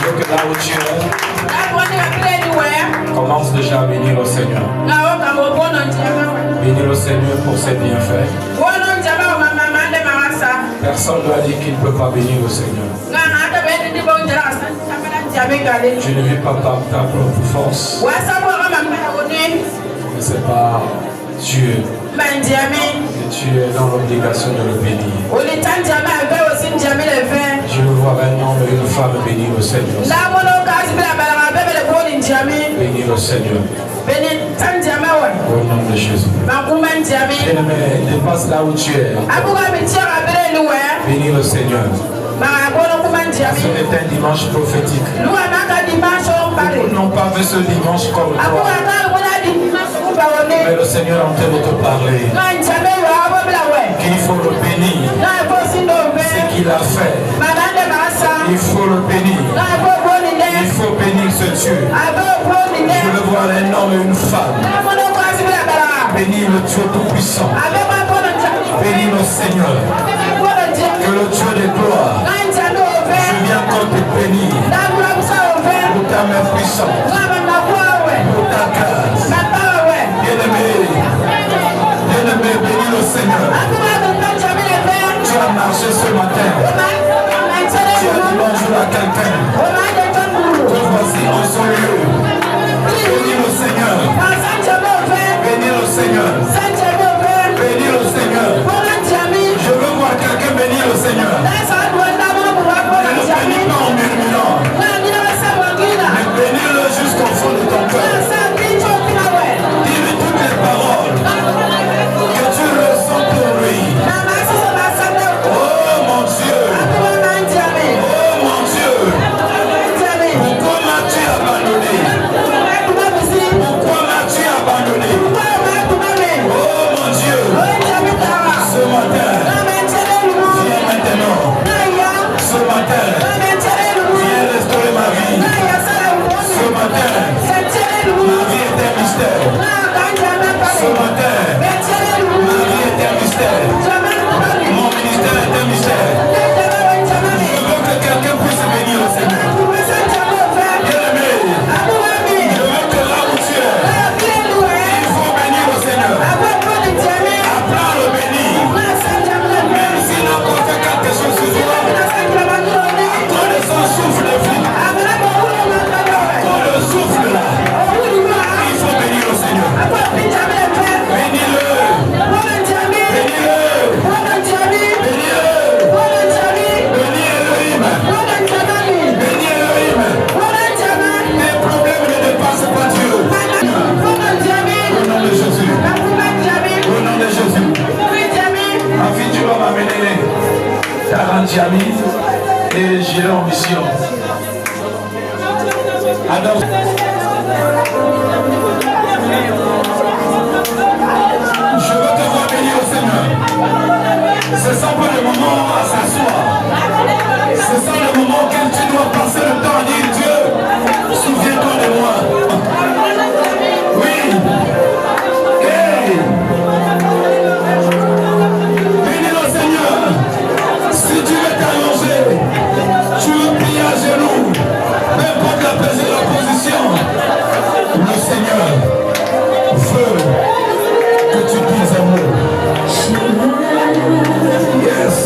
veux que là où tu es, commence déjà à bénir le Seigneur. Bénis le Seigneur pour ses bienfaits. Personne ne doit dire qu'il ne peut pas bénir le Seigneur. Tu ne vis pas par ta propre force. Mais c'est par Dieu. Et tu es dans l'obligation de le bénir. Je veux voir un homme et une femme bénir le Seigneur. Bénir le Seigneur. Au nom de Jésus. Bien-aimé, dépasse là où tu es. Bénis le Seigneur. Ce est un dimanche prophétique. Nous n'avons pas vu ce dimanche comme toi. Mais le Seigneur est en train de te parler. Qu'il faut le bénir. Ce qu'il a fait. Il faut le bénir. Il faut bénir ce Dieu. Je veux voir un homme et une femme. Bénis le Dieu Tout-Puissant. Bénis le Seigneur. Que le Dieu de gloire. Je viens encore te bénir. Pour ta main puissante. Pour ta grâce. Bien-aimé, bénis le Seigneur. Tu as marché ce matin. Tu as dit bonjour à quelqu'un. Te voici en son lieu. Bénis le Seigneur. Bénis le Seigneur. Bénis le Seigneur. Je veux voir quelqu'un bénir le Seigneur. Ne le bénis pas en murmurant. Mais bénis-le jusqu'au fond de ton cœur. Dis-lui toutes les paroles que tu ressens pour lui. Oh mon Dieu. Oh mon Dieu. Pourquoi m'as-tu abandonné? Pourquoi m'as-tu abandonné? Oh mon Dieu. Ce matin, viens maintenant. Ce matin, viens restaurer ma vie. Ce matin, ma vie est un mystère. Ce matin, ma vie est un mystère. Mon ministère est un mystère. Je veux que quelqu'un puisse bénir le Seigneur. Bien-aimé, je veux que là où tu es, il faut bénir le Seigneur. Apprends à le bénir. Même s'il n'a pas fait quelque chose sur toi, quand le sang souffle de vie, quand le souffle là, il faut bénir le Seigneur. Bénis-le. Bénis-le. Bénis-le. Bénis Elohim. Bénis Elohim. Tes problèmes ne dépassent pas Dieu. Au nom de Jésus. Au nom de Jésus. Ma fille, tu vas m'amener 40 amis et j'irai en mission. Alors, je veux te voir bénir au Seigneur. Ce sont pas le moment à s'asseoir. Ce sont le moment où tu dois passer le temps à dire Dieu, souviens-toi de moi. Oui. Hey. Bénis le Seigneur. Si tu veux t'allonger, tu veux prier à genoux, peu importe la position, le Seigneur veut que tu dises un mot. Yes.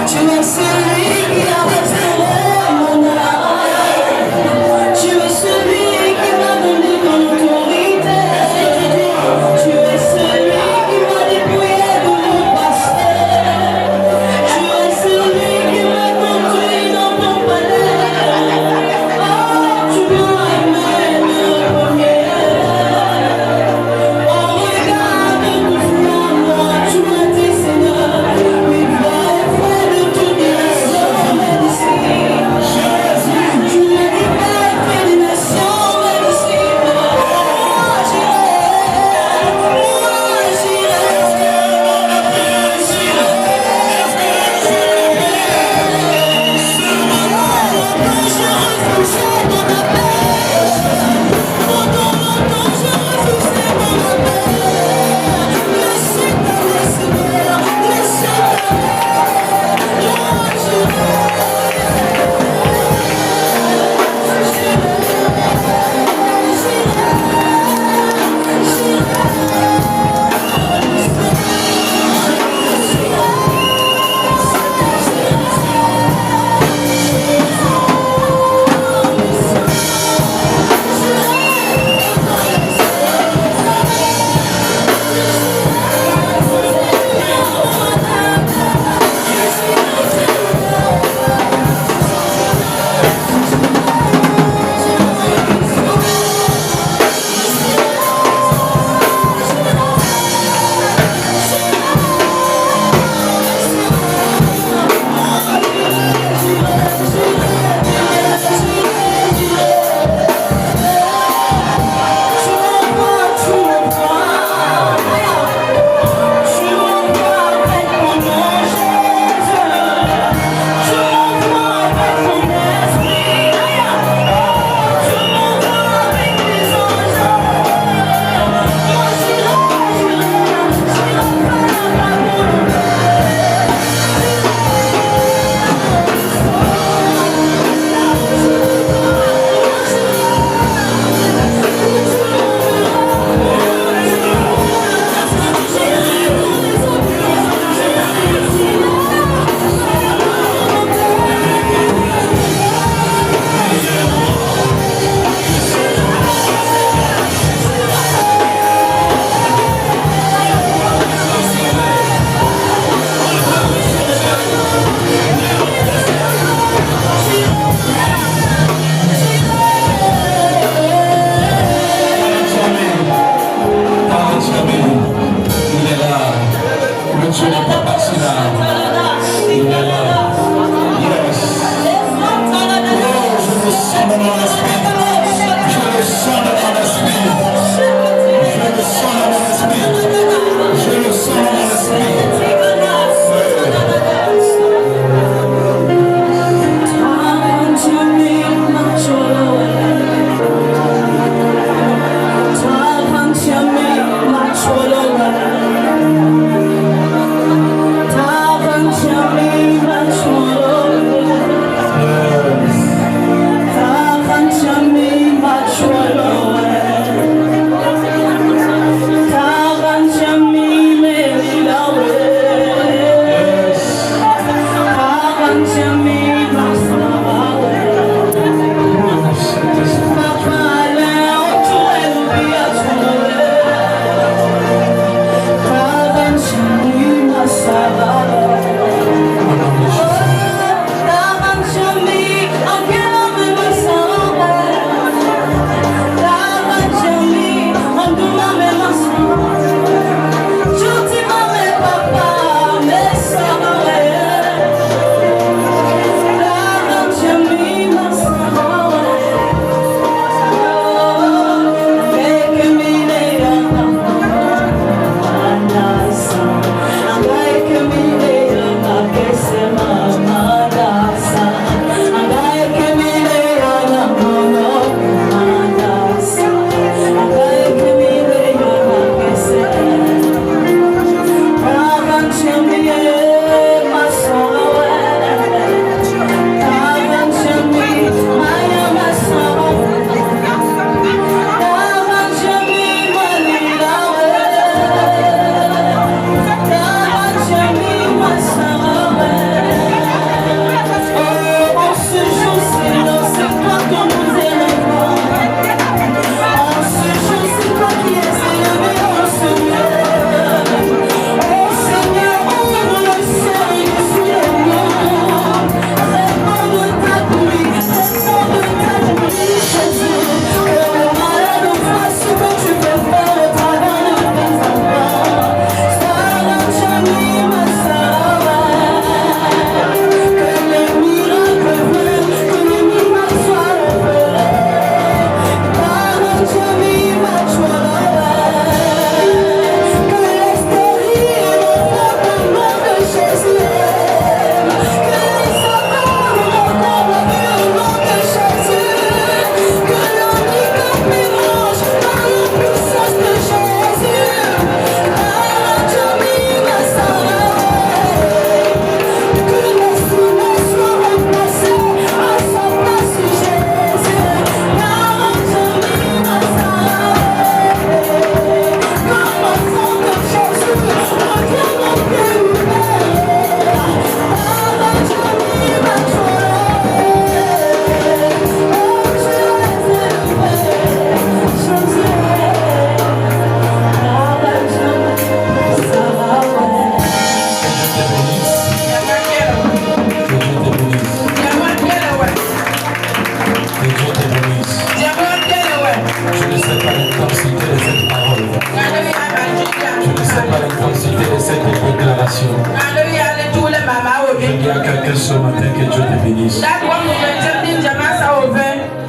Tu es celui qui a restauré mon âme. Tu sens dans mon esprit. Je le sens dans mon esprit. Je le sens dans mon esprit. Je le sens dans mon esprit.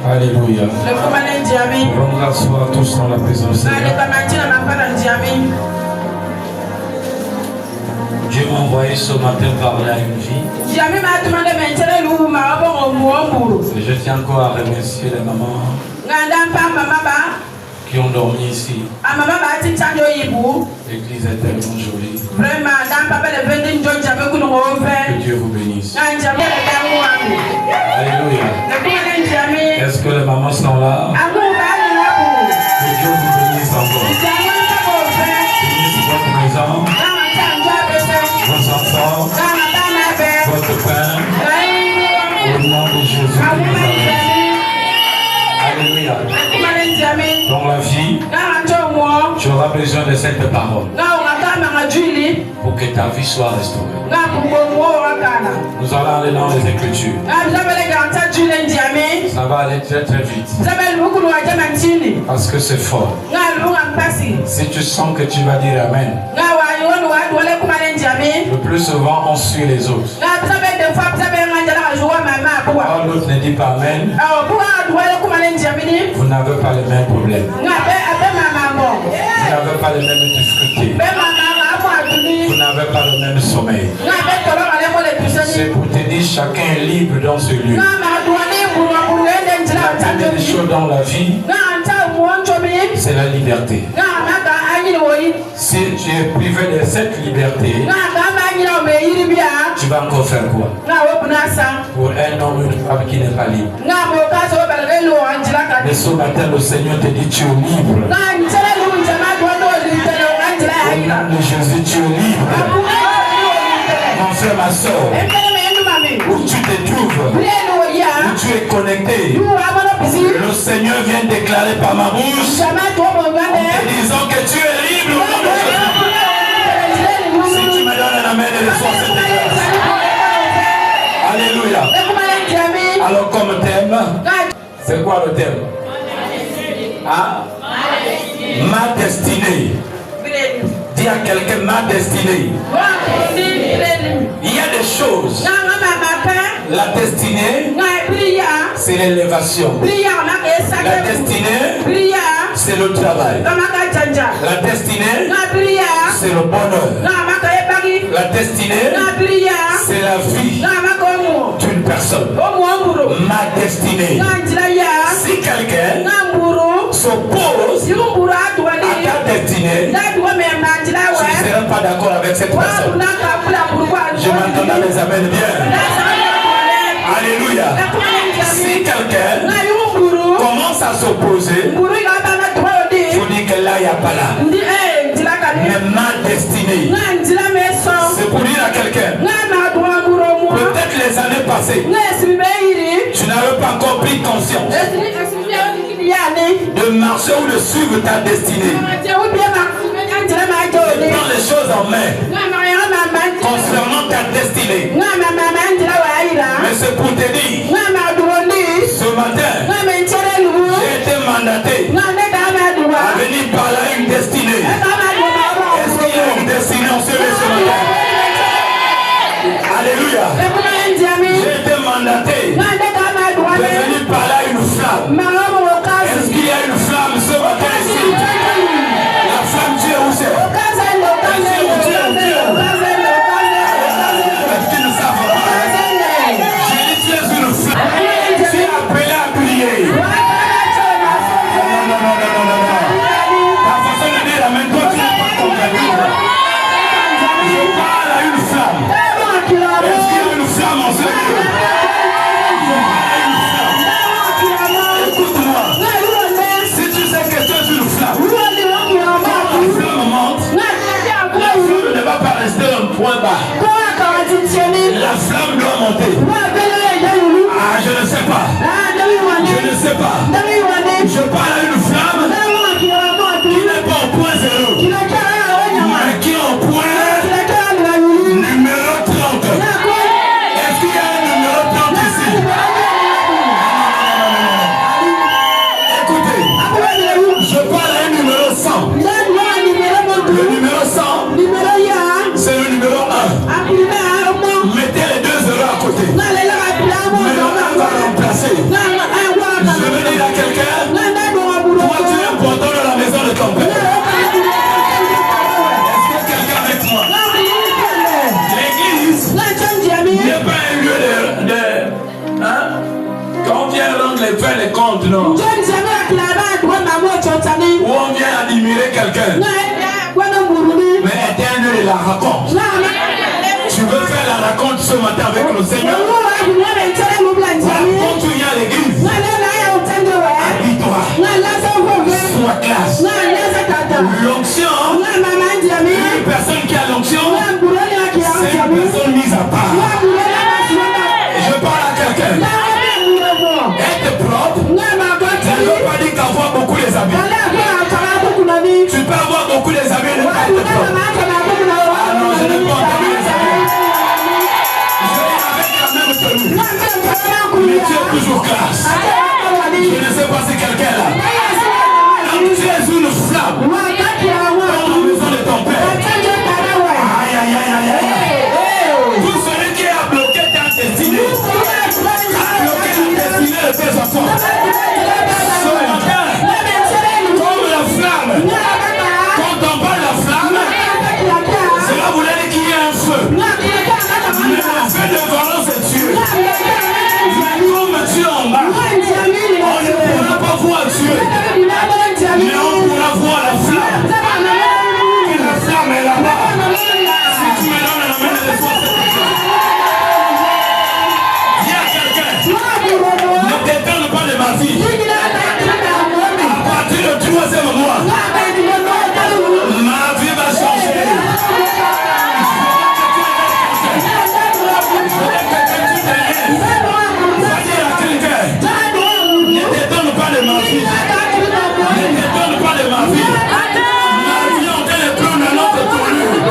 Alléluia. Vamos asseoir tous dans la présence du Seigneur. Dieu m'a envoyé ce matin parler à une fille. Et je tiens encore à remercier les mamans qui ont dormi ici. L'église est tellement jolie. Que Dieu vous bénisse. Alléluia. Est-ce que les mamans sont là? Que Dieu vous bénisse encore. Bénisse votre maison, vos enfants, votre pain. Au nom de Jésus. Alléluia. Dans la vie, tu auras besoin de cette parole pour que ta vie soit restaurée. Nous allons aller dans les Écritures. Ça va aller très très vite. Parce que c'est fort. Si tu sens que tu vas dire Amen, le plus souvent on suit les autres. Quand l'autre ne dit pas amen, vous n'avez pas les mêmes problèmes. Vous n'avez pas les mêmes difficultés. Vous n'avez pas le même sommeil. C'est pour te dire chacun est libre dans ce lieu. La première des choses dans la vie, c'est la liberté. Si tu es privé de cette liberté, tu vas encore faire quoi? Pour un homme ou une femme qui n'est pas libre. Mais ce matin, le Seigneur te dit tu es libre. Au nom de Jésus, tu es libre. Mon frère, ma soeur, où tu te trouves, où tu es connecté, le Seigneur vient déclarer par ma bouche en te disant que tu es libre. Si tu me donnes un amen et reçois cette déclaration. Alléluia. Alors comme thème, c'est quoi le thème? Ah? Ma destinée. Dis à quelqu'un ma destinée. Il y a des choses. La destinée, c'est l'élévation. La destinée, c'est le travail. La destinée, c'est le bonheur. La destinée, c'est la vie d'une personne. Ma destinée. Si quelqu'un s'oppose à ta destinée, tu ne seras pas d'accord avec cette personne. Je m'entends les amène bien. Alléluia. Si quelqu'un commence à s'opposer, il faut dire que là, il n'y a pas là. Mais ma destinée, c'est pour dire à quelqu'un, peut-être les années passées, tu n'avais pas encore pris conscience de marcher ou de suivre ta destinée. De prendre les choses en main concernant ta destinée. Mais c'est pour te dire, ce matin, j'ai été mandaté à venir parler à une destinée. Est-ce qu'il y a une destinée en ce matin? Alléluia. J'ai été mandaté de venir parler à une flamme. Est-ce qu'il y a une flamme ce matin ici? La flamme, Dieu où c'est? Point bas. La flamme doit monter. Ah, je ne sais pas. Je ne sais pas. Je parle à une flamme qui n'est pas au point zéro, mais qui est au point numéro 30. Est-ce qu'il y a un numéro 30 ici? Écoutez, je parle à un numéro 100. Le numéro 100, c'est le numéro 1. Mettez les 2 0 à côté. Mais on va remplacer. Je veux dire à quelqu'un, toi tu es important dans la maison de ton père. Est-ce que quelqu'un avec moi? L'église n'est pas un lieu de hein? Quand on vient rendre les comptes, non? Où on vient admirer quelqu'un. Mais éternel la raconte. Tu veux faire la raconte ce matin avec le Seigneur? Quand tu viens à l'église, habille-toi, sois classe. L'onction, une personne qui a l'onction, c'est une personne mise à part. Et je parle à quelqu'un. Être propre ne veut pas dire qu'avoir beaucoup les habits. Tu peux avoir beaucoup les habits et ne pas être propre. Ah non, je n'ai pas entendu les habits. Je vais avec la même tenue. Mais tu es toujours classe. Je ne sais pas si quelqu'un est là. Donc tu es une flamme dans la maison de ton père. Aïe, aïe, aïe, aïe, aïe. Tout celui qui a bloqué ta destinée, a bloqué comme la flamme. Quand on parle de la flamme, cela voulait dire qu'il y a un feu. Mais le feu de violence est Dieu. Mais comme Dieu en bas, on ne pourra pas voir Dieu. Mais on pourra voir la flamme. Et la flamme est là-bas. Si tu me donnes la main de toi, dis à quelqu'un, ne t'étonne pas de ma vie. À partir du 3e mois, ma vie va changer. Ne t'étonne pas de ma vie. Ne t'étonne pas de ma vie. Ma vie en train de prendre un autre tournure.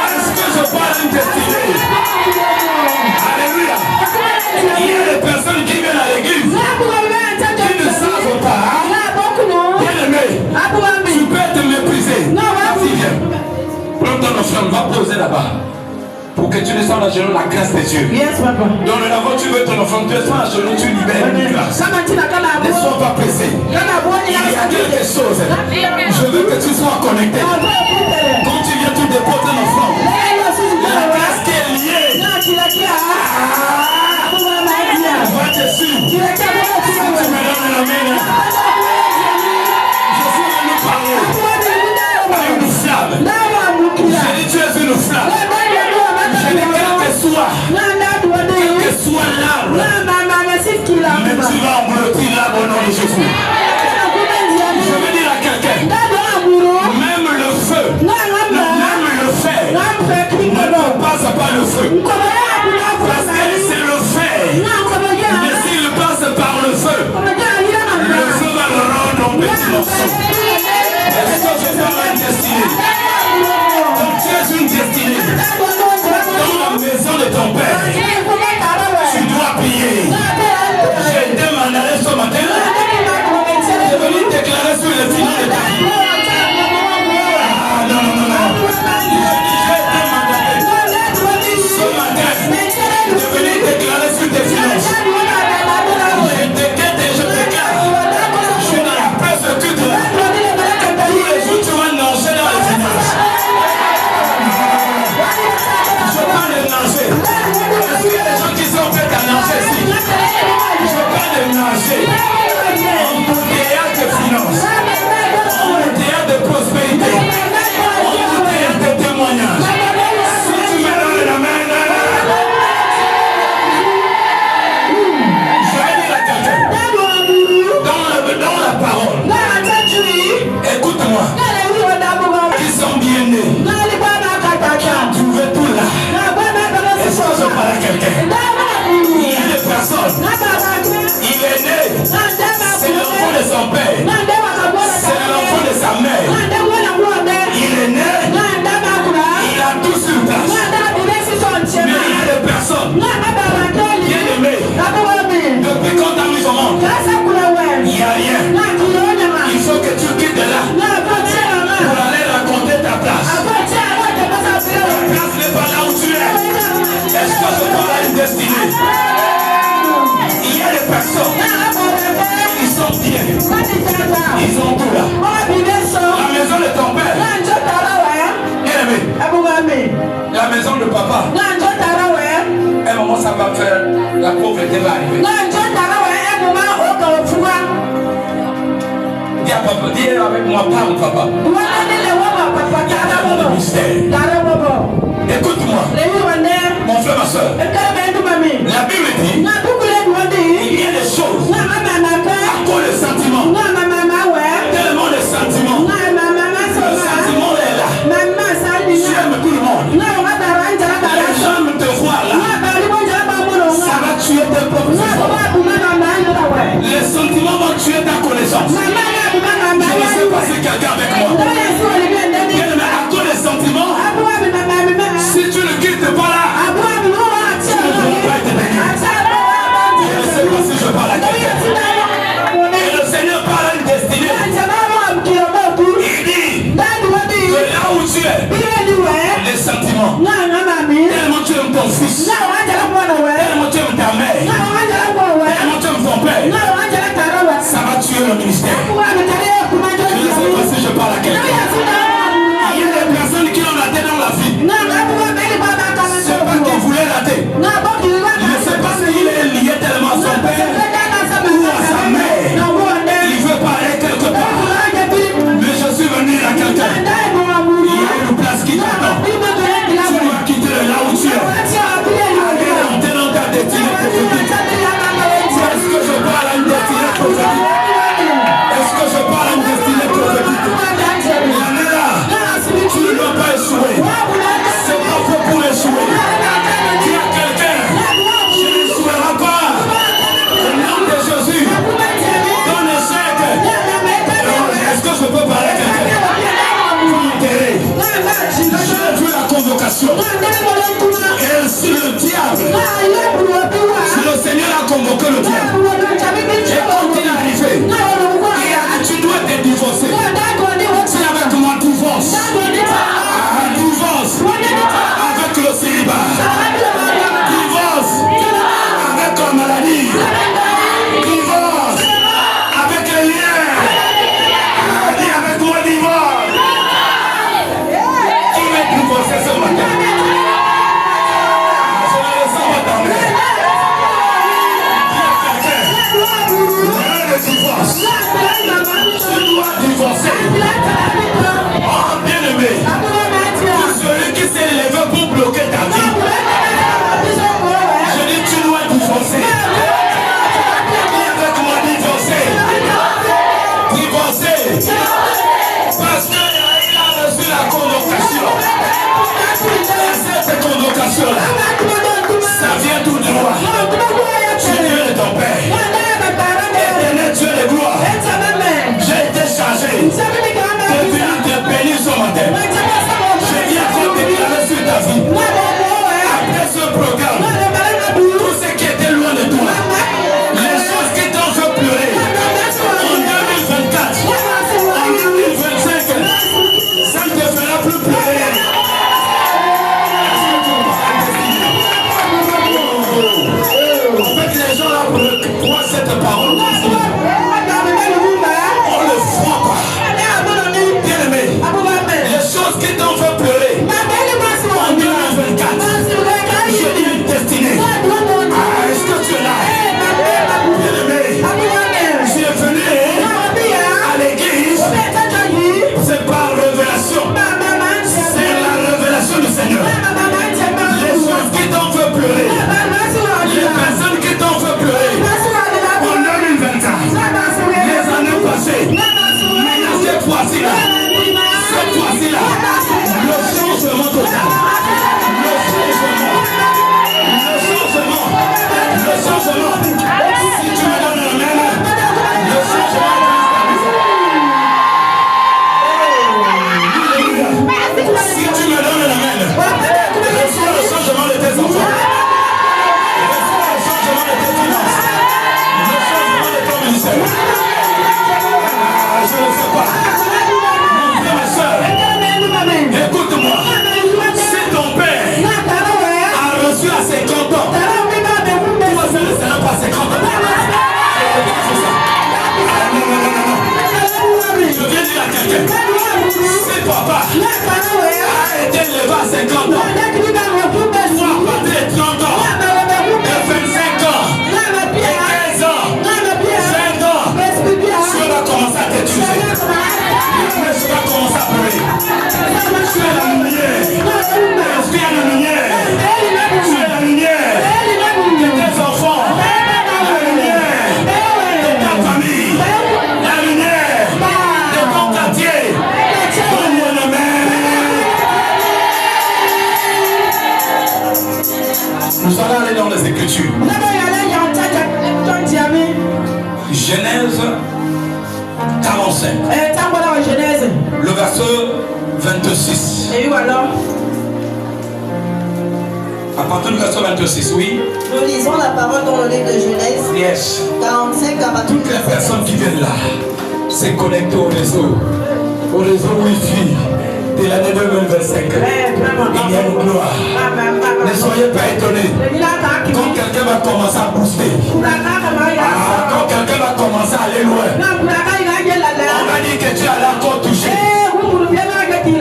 Est-ce que je parle d'une destinée? Alléluia. Il y a des personnes qui viennent à l'église qui ne savent pas. Bien-aimé, tu peux te mépriser. Vas-y, viens. Prends ton offrande, va poser là-bas. Pour que tu descendes à genoux la grâce de Dieu. Dans le lavabo, tu veux ton offrande, tu descends à genoux, tu libères une grâce. Ne sois pas pressé. Il y a quelque chose. Je veux que tu sois connecté. Quand tu viens, tu déposes ton offrande. La grâce qui est liée. Va te suivre. Si tu me donnes la main, je suis venu parler à une flamme. J'ai dit, tu es une flamme. Je dis, quel que soit l'arbre, mais tu vas engloutir l'arbre au nom de Jésus. Je veux dire à quelqu'un, même le feu, même le fer, ne passe pas le feu. Parce que c'est le fer. Mais s'il passe par le feu va le rendre en petits morceaux. Est-ce que je parle à une destinée? Donc tu es une destinée. Dans la maison de ton père, tu dois prier. Je demanderai ce matin de venir déclarer sur le final de ta vie. Ah non, non, non, non. Je demanderai ce matin de venir déclarer sur tes finances. Je déclare. Je suis dans la presse toute là. Tous les jours tu vas nager dans les finances. Je parle de nager. Est-ce qu'il y a des gens qui sont prêts à nager ici? Je parle de nager. En théâtre de finances. En théâtre de prospérité. En théâtre de témoignage. Si tu me donnes la main, je vais dire à quelqu'un. Dans la parole. Écoute-moi. Qui sont bien nés. Qui ont trouvé tout là. Est-ce que je parle à quelqu'un? Il y a des personnes. Il est né. C'est l'enfant de son père. C'est l'enfant de sa mère. Il est né. Il a tout sur place. Mais il y a des personnes. Bien aimées. Depuis quand t'as mis au monde, il n'y a rien. Il faut que tu quittes là pour aller raconter ta place. Ta place n'est pas là où tu es. Est-ce que je parle à une destinée? Il y a des personnes, ils sont bien. Ils ont tout là. La maison de ton père. Bien-aimé. La maison de papa. Un moment ça va faire, la pauvreté va arriver. Dis à papa, dis avec moi, parle papa. Il y a tellement de mystère. Écoute-moi, mon frère, ma soeur. La Bible dit, il y a des choses à cause des sentiments. Tellement de sentiments. Le sentiment est là. Tu aimes tout le monde. Les gens te voient là. Ça va tuer tes propres efforts. Les sentiments vont tuer ta connaissance. Je ne sais pas si quelqu'un avec moi. Genèse 45. Le verset 26. Et alors? À partir du verset 26, oui. Nous lisons la parole dans le livre de Genèse. Yes. 45 à partir Toutes les personnes qui viennent là, c'est connecté au réseau Wi-Fi de l'année 2025. Il y a une gloire. Ne soyez pas étonnés. Quand quelqu'un va commencer à booster, quand quelqu'un va commencer à aller loin, on va dire que tu as encore touché.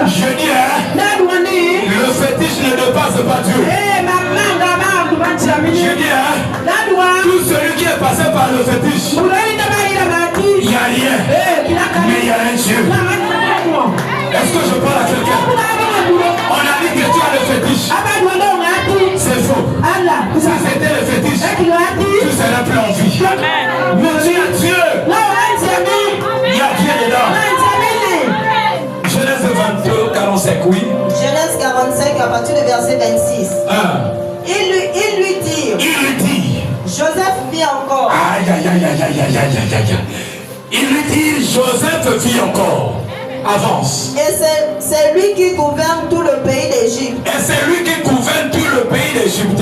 Je dis, le fétiche ne dépasse pas Dieu. Je dis, tout celui qui est passé par le fétiche, il n'y a rien, mais il y a un Dieu. Est-ce que je parle à quelqu'un? On a dit que tu as le fétiche. C'est faux. Si c'était le fétiche, tu serais plus en vie. Mais tu as Dieu. Il y a Dieu dedans. Genèse 22, 45, oui. Genèse 45 à partir du verset 26. Il lui dit, Joseph vit encore. Aïe, aïe, aïe, aïe, aïe, aïe, aïe, aïe. Il lui dit, Joseph vit encore. Avance. Et c'est lui qui gouverne tout le pays d'Égypte. Et c'est lui qui gouverne tout le pays d'Égypte.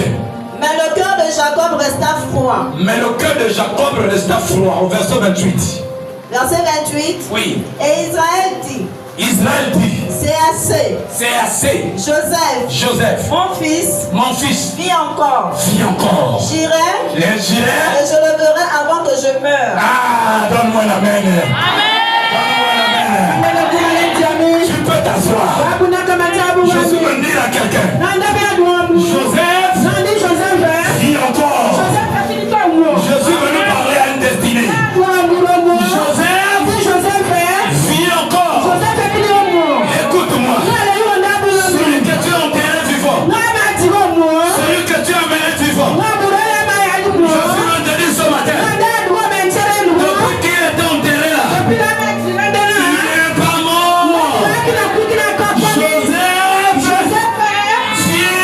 Mais le cœur de Jacob resta froid. Mais le cœur de Jacob resta froid. Au verset 28. Verset 28. Oui. Et Israël dit, c'est assez. C'est assez. Joseph, mon fils, vis encore. J'irai. Et je le verrai avant que je meure. Ah, donne-moi la main. Tu peux t'asseoir. Je suis venu à quelqu'un. Joseph, vis encore. Je suis venu parler à une destinée. Joseph, vis encore. Écoute-moi. Celui que tu as enterré vivant. Celui que tu as mené vivant. Je suis venu te dire ce matin. Depuis qu'il était enterré là, il n'est pas mort. Joseph, viens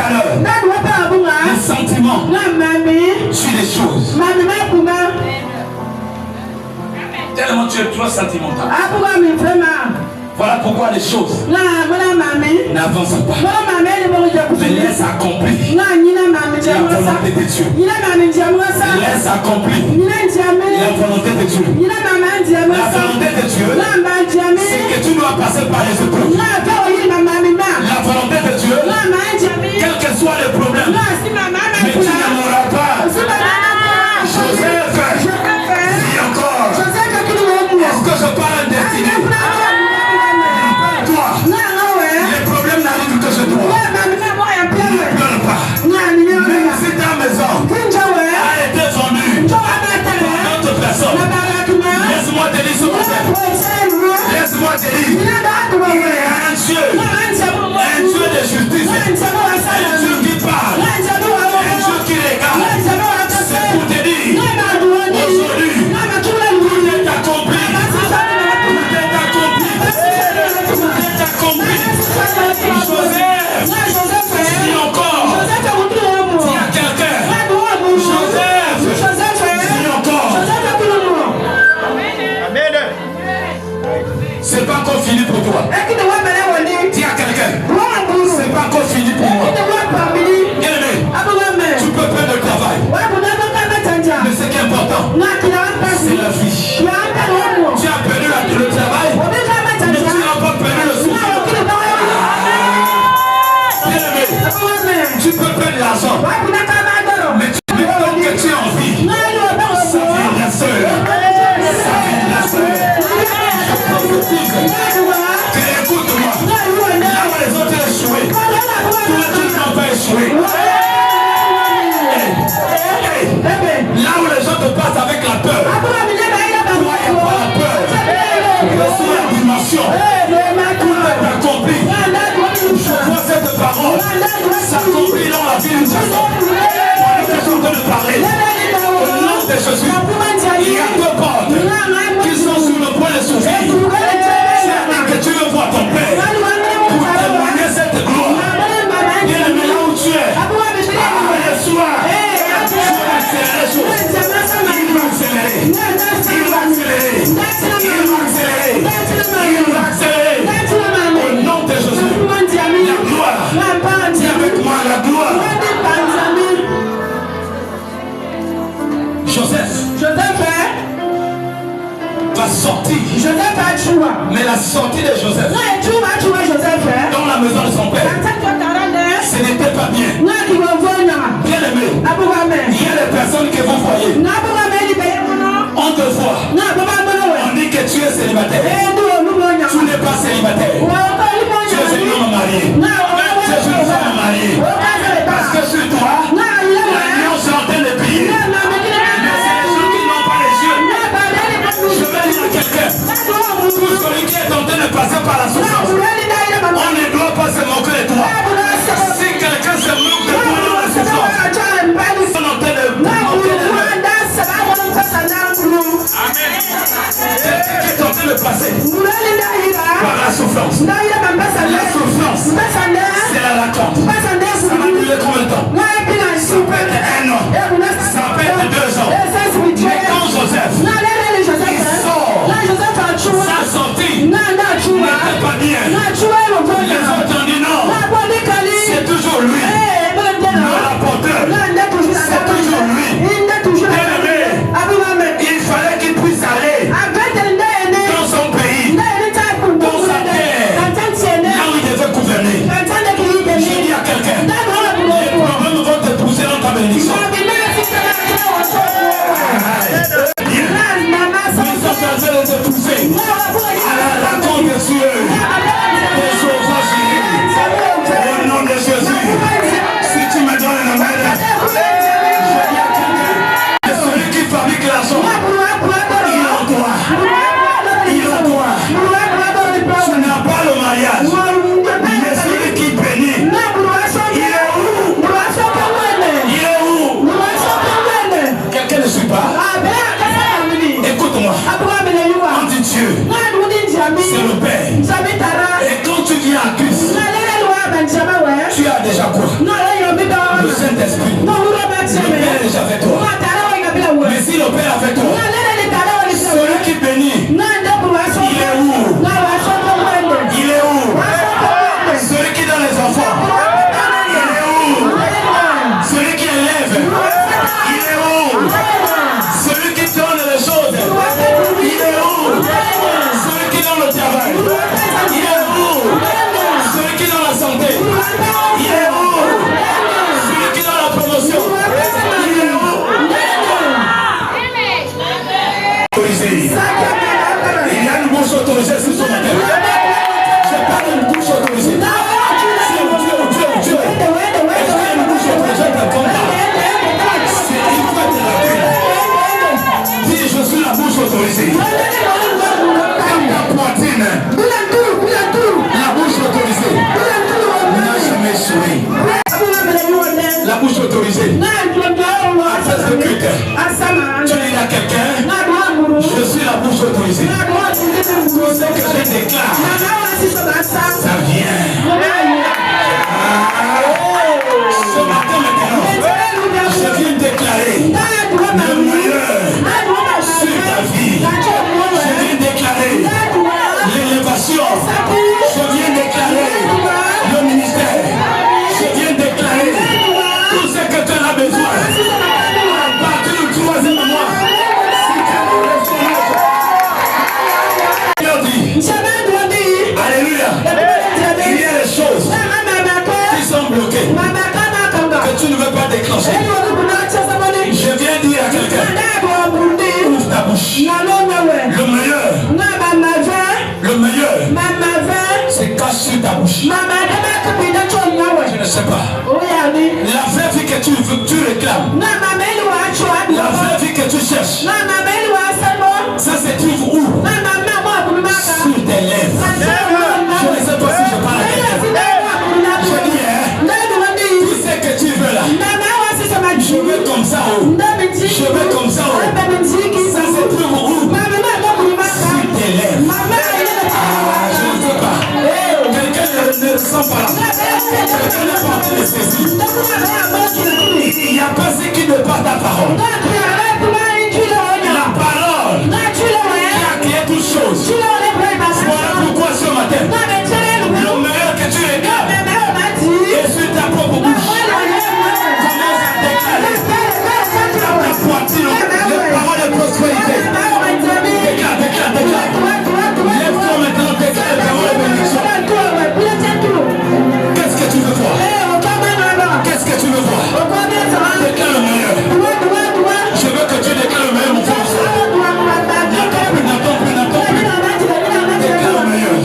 valeurs, les sentiments sur les choses. Tellement tu es trop sentimental. Voilà pourquoi les choses n'avancent pas. Mais laisse accomplir la volonté de Dieu. Laisse accomplir la volonté de Dieu. La volonté de Dieu, c'est que tu dois passer par les épreuves. La volonté de Dieu, quel que soit le problème, mais tu ne mourras pas. Joseph, dis encore. Est-ce que je parle destiné? Toi, les problèmes n'arrivent que chez toi. Ne pleure pas. Même si ta maison a été vendue par d'autres personnes, laisse-moi te dire ce matin. Laisse-moi te dire. Il y a un Dieu de justice, un Dieu qui parle, un Dieu qui regarde. C'est pour te dire, aujourd'hui, tout est accompli. Joseph, dis encore. Dis à quelqu'un. Joseph, dis encore. Amen. C'est pas encore fini pour toi. Dis à quelqu'un. C'est pas encore fini pour moi. Bien-aimé, tu peux perdre le travail. Mais ce qui est important, c'est la vie. Tu as perdu le travail, mais tu n'as pas perdu le souffle. Tu peux perdre l'argent, mais tant que tu es en vie, ça viendra seul. Ça viendra seul. Je prophétise que écoute-moi. Là où les autres échouent, toi tu n'as pas échoué. Là où les gens te passent avec la peur, toi il n'y a pas la peur. Reçois la dimension. Tout est accompli. Je vois cette parole s'accomplir dans la vie de Jésus. Pendant que je suis en train de parler, au nom de Jésus, il y a deux portes qui sont sur le point de s'ouvrir. C'est que tu veux voir ton Père pour témoigner cette gloire. Bien-aimé, là où tu es, le soir, tu vas accélérer les choses. Il va accélérer. Il va accélérer. Il va accélérer. Il va accélérer. Au nom de Jésus, la gloire. Dis avec moi la gloire. Joseph va sortir. Mais la sortie de Joseph dans la maison de son père, ce n'était pas bien. Bien aimé, il y a des personnes que vous voyez. On te voit. On dit que tu es célibataire. Tu n'es pas célibataire. Tu es un homme marié. Tu es une femme mariée. Parce que sur toi, l'alliance est en train de briller. Mais c'est les gens qui n'ont pas les yeux. Je vais dire à quelqu'un, tout celui qui est en train de passer par la souffrance, on ne doit pas se moquer de toi. Si quelqu'un se moque de toi dans la souffrance, on est en train de moquer de toi. Amen. Quelqu'un qui est en train de passer par la souffrance. La souffrance, c'est la raconte. Ça va durer combien de temps? Ça peut être 1 an. Ça peut être 2 ans. Mais quand Joseph, il sort, sa sortie n'était pas bien. Les autres ont dit non. C'est toujours lui. Le rapporteur, c'est toujours lui. Bien-aimé, il fallait qu'il puisse aller dans son pays, dans sa terre, là où il devait gouverner. Je dis à quelqu'un, les problèmes le Saint-Esprit, le Père est déjà avec toi. Mais si le Père est avec toi, celui qui bénit, il est où? Il est où? Celui qui donne les enfants, il est où? Celui qui élève, il est où? Celui qui donne les choses, il est où? Celui qui donne le travail, il est où? Celui qui donne la santé, il est où? Celui qui donne la promotion, il est où? Autorisé. Il y a une bouche autorisée sur son matin. Je parle d'une bouche autorisée. Dieu. Est-ce qu'il y a une bouche autorisée dans ton cas? C'est il faut te la paix. Dis, je suis la bouche autorisée. Comme ta poitrine. La bouche autorisée n'a jamais échoué. La bouche autorisée. Après ce culte, tu dis à quelqu'un, je suis la bouche autorisée. Tout ce que je déclare, ça vient. Ce matin maintenant, je viens déclarer le meilleur sur ta vie. Je viens déclarer l'élévation. Je viens déclarer le ministère. Je viens déclarer tout ce que tu as besoin. À partir du 3e mois, alléluia. Il y a des choses qui sont bloquées, que tu ne veux pas déclencher. Je viens dire à quelqu'un, ouvre ta bouche. Le meilleur, c'est cache sur ta bouche. Je ne sais pas. La vraie vie que tu réclames, la vraie vie que tu cherches, ça se trouve où? Sur tes lèvres. Je ne sais pas si je parle à quelqu'un. Je dis, tout ce que tu veux là, je veux comme ça où? Je veux comme ça où? Ça se trouve où? Sur tes lèvres. Je ne sais pas. Quelqu'un ne le sent pas là. Quelqu'un n'a pas anesthésie. Il n'y a pas ce qui ne part ta parole. La parole qui a créé toutes choses. Voilà pourquoi ce matin, le meilleur que tu regardes est sur ta propre bouche. Commence à déclarer ta poitrine, les paroles de prospérité. Déclare. Lève-toi maintenant, déclare les paroles de bénédiction. Qu'est-ce que tu veux voir? Qu'est-ce que tu veux voir? Déclare le meilleur. Je veux que tu déclares le meilleur, mon frère. N'attends plus. Déclare le meilleur.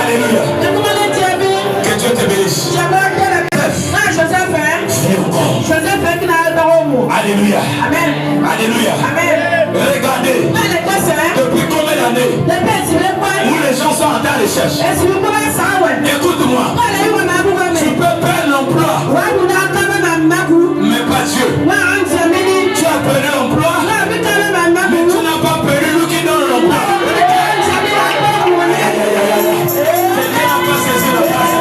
Alléluia. Que Dieu te bénisse. Alléluia. Alléluia. Regardez. Depuis combien d'années où les gens sont en train de chercher? Écoute-moi. Tu peux perdre l'emploi, mais pas Dieu. Tu as perdu l'emploi, mais tu n'as pas perdu lui qui donne l'emploi. Quelqu'un n'a pas saisi la place.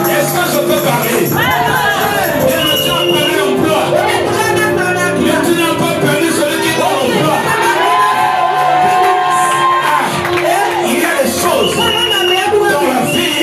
Est-ce que je peux parler? Tu as perdu l'emploi, mais tu n'as pas perdu celui qui donne l'emploi. Il y a des choses dans la vie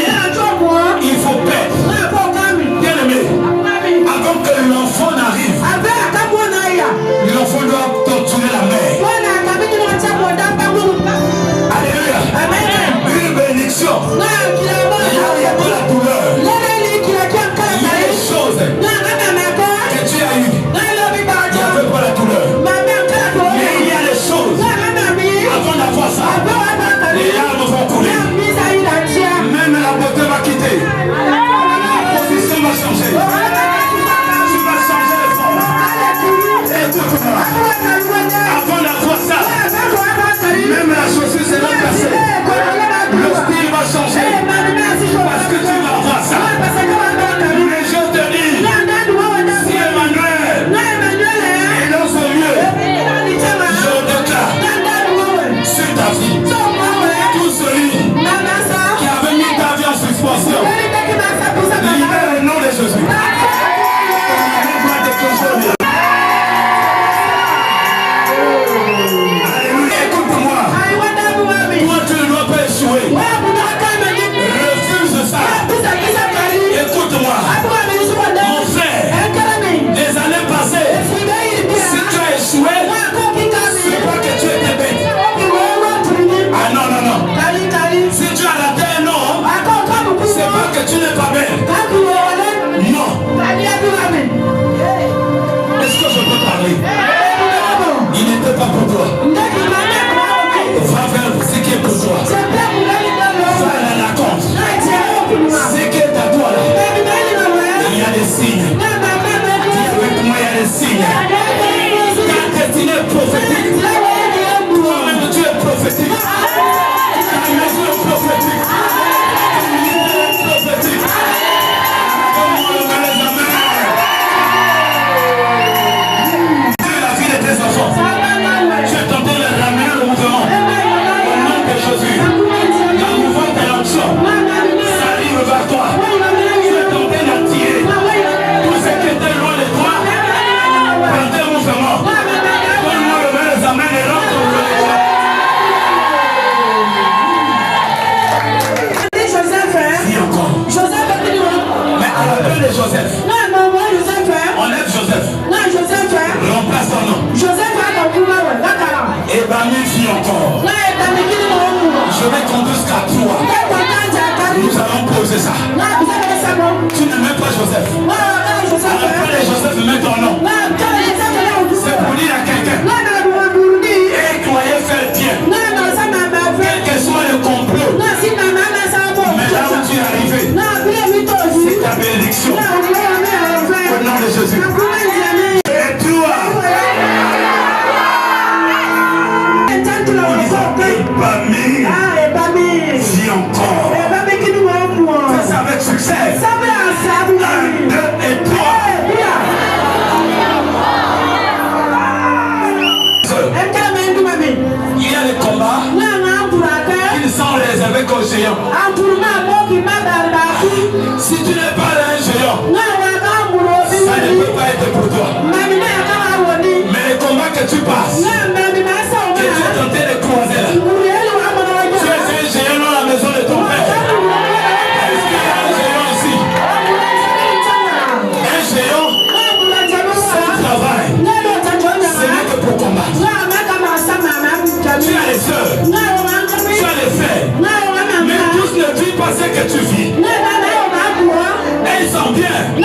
Vis encore. Je vais conduire jusqu'à toi. Nous allons poser ça. Tu ne mets pas Joseph. Après Joseph, mets ton nom. C'est pour dire à quelqu'un. Et croyez faire bien. Quel que soit le complot. Mais là où tu es arrivé, c'est ta bénédiction. Au nom de Jésus. Et toi, vis encore. Fais ça avec succès. 1, 2 et 3. Il y a des combats qui sont réservés qu'aux géants. Si tu n'es pas un géant, ça ne peut pas être pour toi. Mais les combats que tu passes, que tu es tenté de croiser là, tu es un géant dans la maison de ton père. Est-ce qu'il y a un géant ici? Un géant sans travail, ce n'est que pour combattre. Tu as les soeurs, tu as les frères, mais tous ne vivent pas ce que tu vis. Et ils sont bien. Et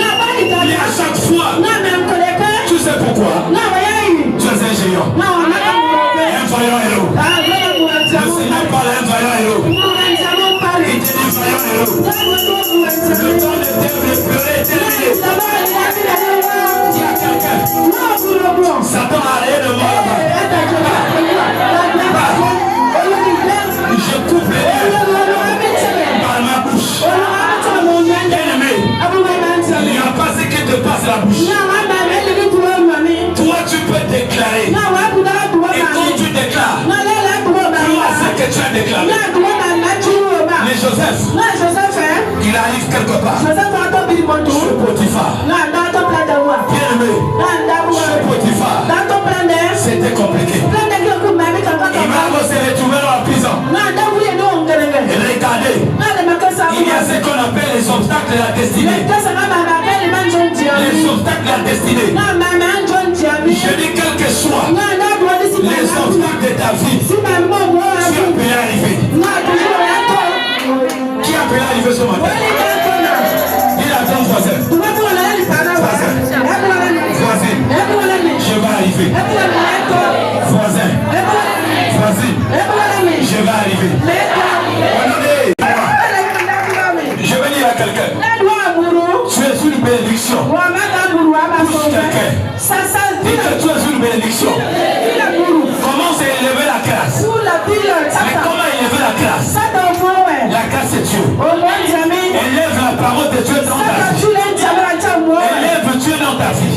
à chaque fois, tu sais pourquoi? Tu es un géant. Un vaillant héros. Le Seigneur parle à un vaillant héros. Il te dit vaillant héros. Le temps de pleurer est terminé. Il y a quelqu'un. Satan a rien de moi là-bas. Je coupe les yeux par ma bouche. Bien-aimé, il n'y a pas ce qui te passe la bouche. Toi, tu peux déclarer. Et quand tu déclares, crois ce que tu as déclaré. Mais Joseph, il arrive quelque part. Chez Potiphar. Bien-aimé, chez Potiphar, c'était compliqué. Il va se retrouver dans la prison. Et regardez, il y a ce qu'on appelle les obstacles de la destinée. Les obstacles de la destinée. Je dis quel que soit les obstacles de ta vie, tu as pu y arriver. Qui a pu y arriver ce matin? Dis à ton voisin. Voisin, je vais arriver. Voisin, je vais arriver. Je vais dire à quelqu'un, tu es une bénédiction. Pousse quelqu'un. Dis que tu es une bénédiction. Comment c'est élever la classe? Mais comment élever la classe? La classe c'est Dieu. Élève la parole de Dieu dans ta vie. Élève Dieu dans ta vie.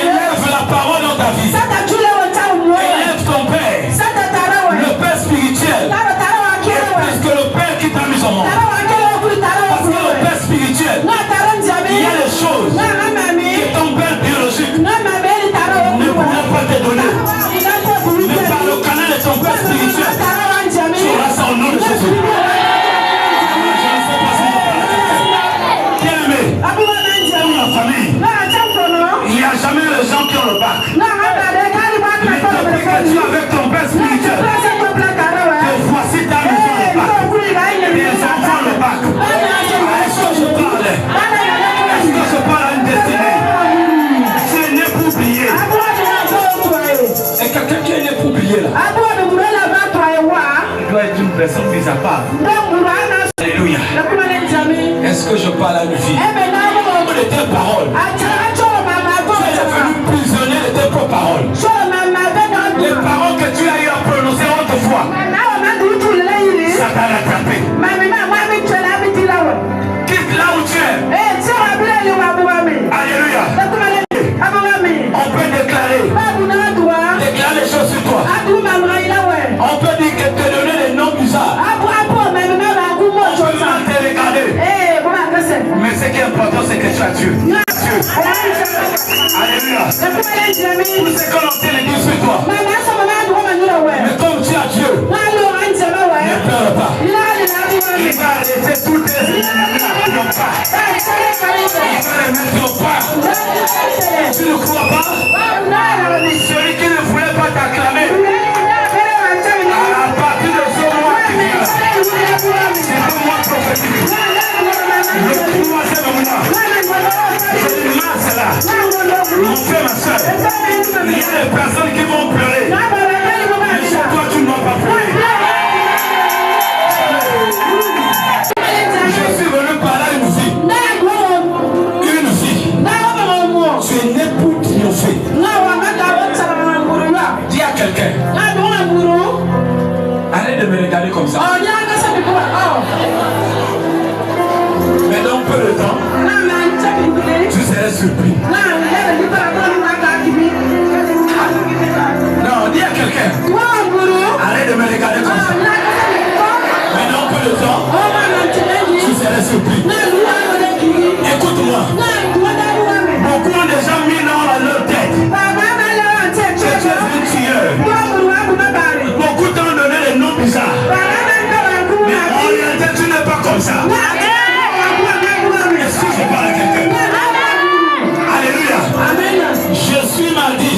Élève la parole dans ta vie. Élève ton père. Le père spirituel. Parce que le père qui t'a mis au monde. Parce que le père spirituel, il y a des choses que ton père biologique ne pourra pas te donner. Mais par le canal de ton père spirituel, tu auras ça au nom de Jésus. Je ne sais pas si je parle à quelqu'un. Bien-aimé, dans la famille, il n'y a jamais les gens qui ont le bac. Mais depuis que tu es avec ton père spirituel, que voici ta maison le bac. Tes enfants le bac. Est-ce que je parle? Est-ce que je parle à une destinée? Tu es né pour oublier. Et quelqu'un qui est né pour oublier là, il doit être une personne mise à part. Alléluia. Est-ce que je parle à une fille? De tes paroles. Tu es devenu prisonnier de tes propres paroles. Les paroles que tu as eu à prononcer autrefois, ça t'a rattrapé. Quitte là où tu es. Alléluia. On peut déclarer les choses sur toi. On peut dire que te donner des noms bizarres. On peut mal te regarder. Mais ce qui est important, c'est que tu as Dieu. Alléluia. Tout ce qu'on a dit sur toi. Mais comme tu as Dieu, ne pleure pas. Il va arrêter toutes tes ennemis à ton pas. Il va les mettre au pas. Tu ne crois pas? Celui qui ne voulait pas t'acclamer, regarder comme ça. Mais dans peu de temps, tu serais surpris. Non, dis à quelqu'un. Arrête de me regarder comme ça. Mais dans peu de temps, tu serais surpris. Écoute-moi. Beaucoup ont déjà mis dans leur tête que tu es un tueur. Beaucoup t'ont donné des noms bizarres. Mais en réalité, tu n'es pas comme ça. Est-ce que je parle à quelqu'un? Alléluia. Je suis mardi.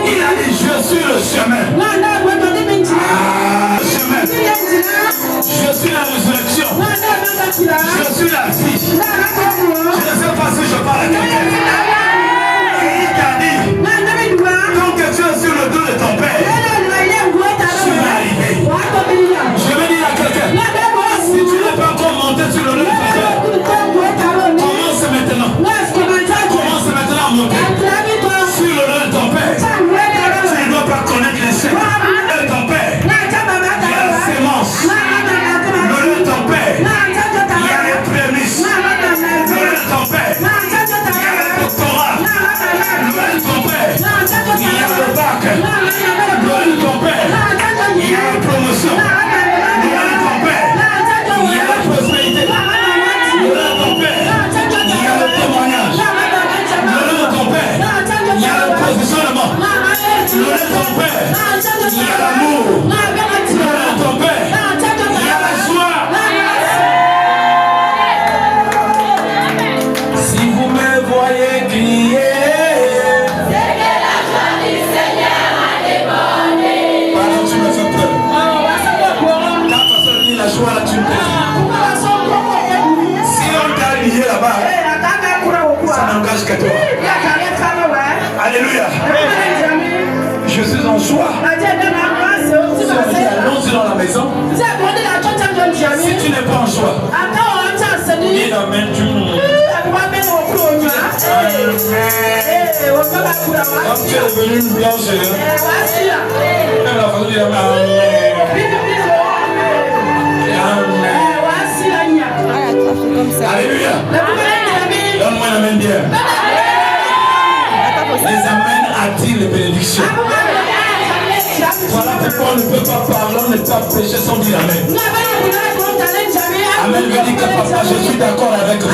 Il a dit, je suis le chemin. Chemin. Je suis la résurrection. Je suis la vie. Je ne sais pas si je parle à quelqu'un. Et il t'a dit, tant que tu es sur le dos de ton père, tu vas arriver. Je vais dire à quelqu'un, si tu n'es pas encore monté sur le dos de ton père, commence maintenant. Commence maintenant à monter sur le dos de ton père. Tu ne dois pas connaître les chèques de ton père. Il y a la sémence. Le dos de ton père. Il y a les prémices. Le dos de ton père. Il y a le doctorat. Le dos de ton père. Il y a le bac. Le dos de ton père. Il y a la promotion. Le dos de ton père. Il y a la prospérité. Le dos de ton père. Il y a le témoignage. Le dos de ton père. Il y a le positionnement. Le dos de ton père. Il y a l'amour. Le dos de ton père. Il y a la joie. Si vous me voyez crier, pardon, tu me fais peur. Ta façon de dire la joie là, tu me fais peur. Si on t'a lié là-bas, ça n'engage que toi. Alléluia. Je suis en joie. Allons-y dans la maison. Si tu n'es pas en joie, dis amen du monde. Comme tu es devenu une blanche, même la façon de dire amen. Alléluia. Donne-moi une amen bien. Les amens attirent les bénédictions. Voilà pourquoi on ne peut pas parler, on ne peut pas pécher sans dire amen. Amen veut dire que papa, je suis d'accord avec vous.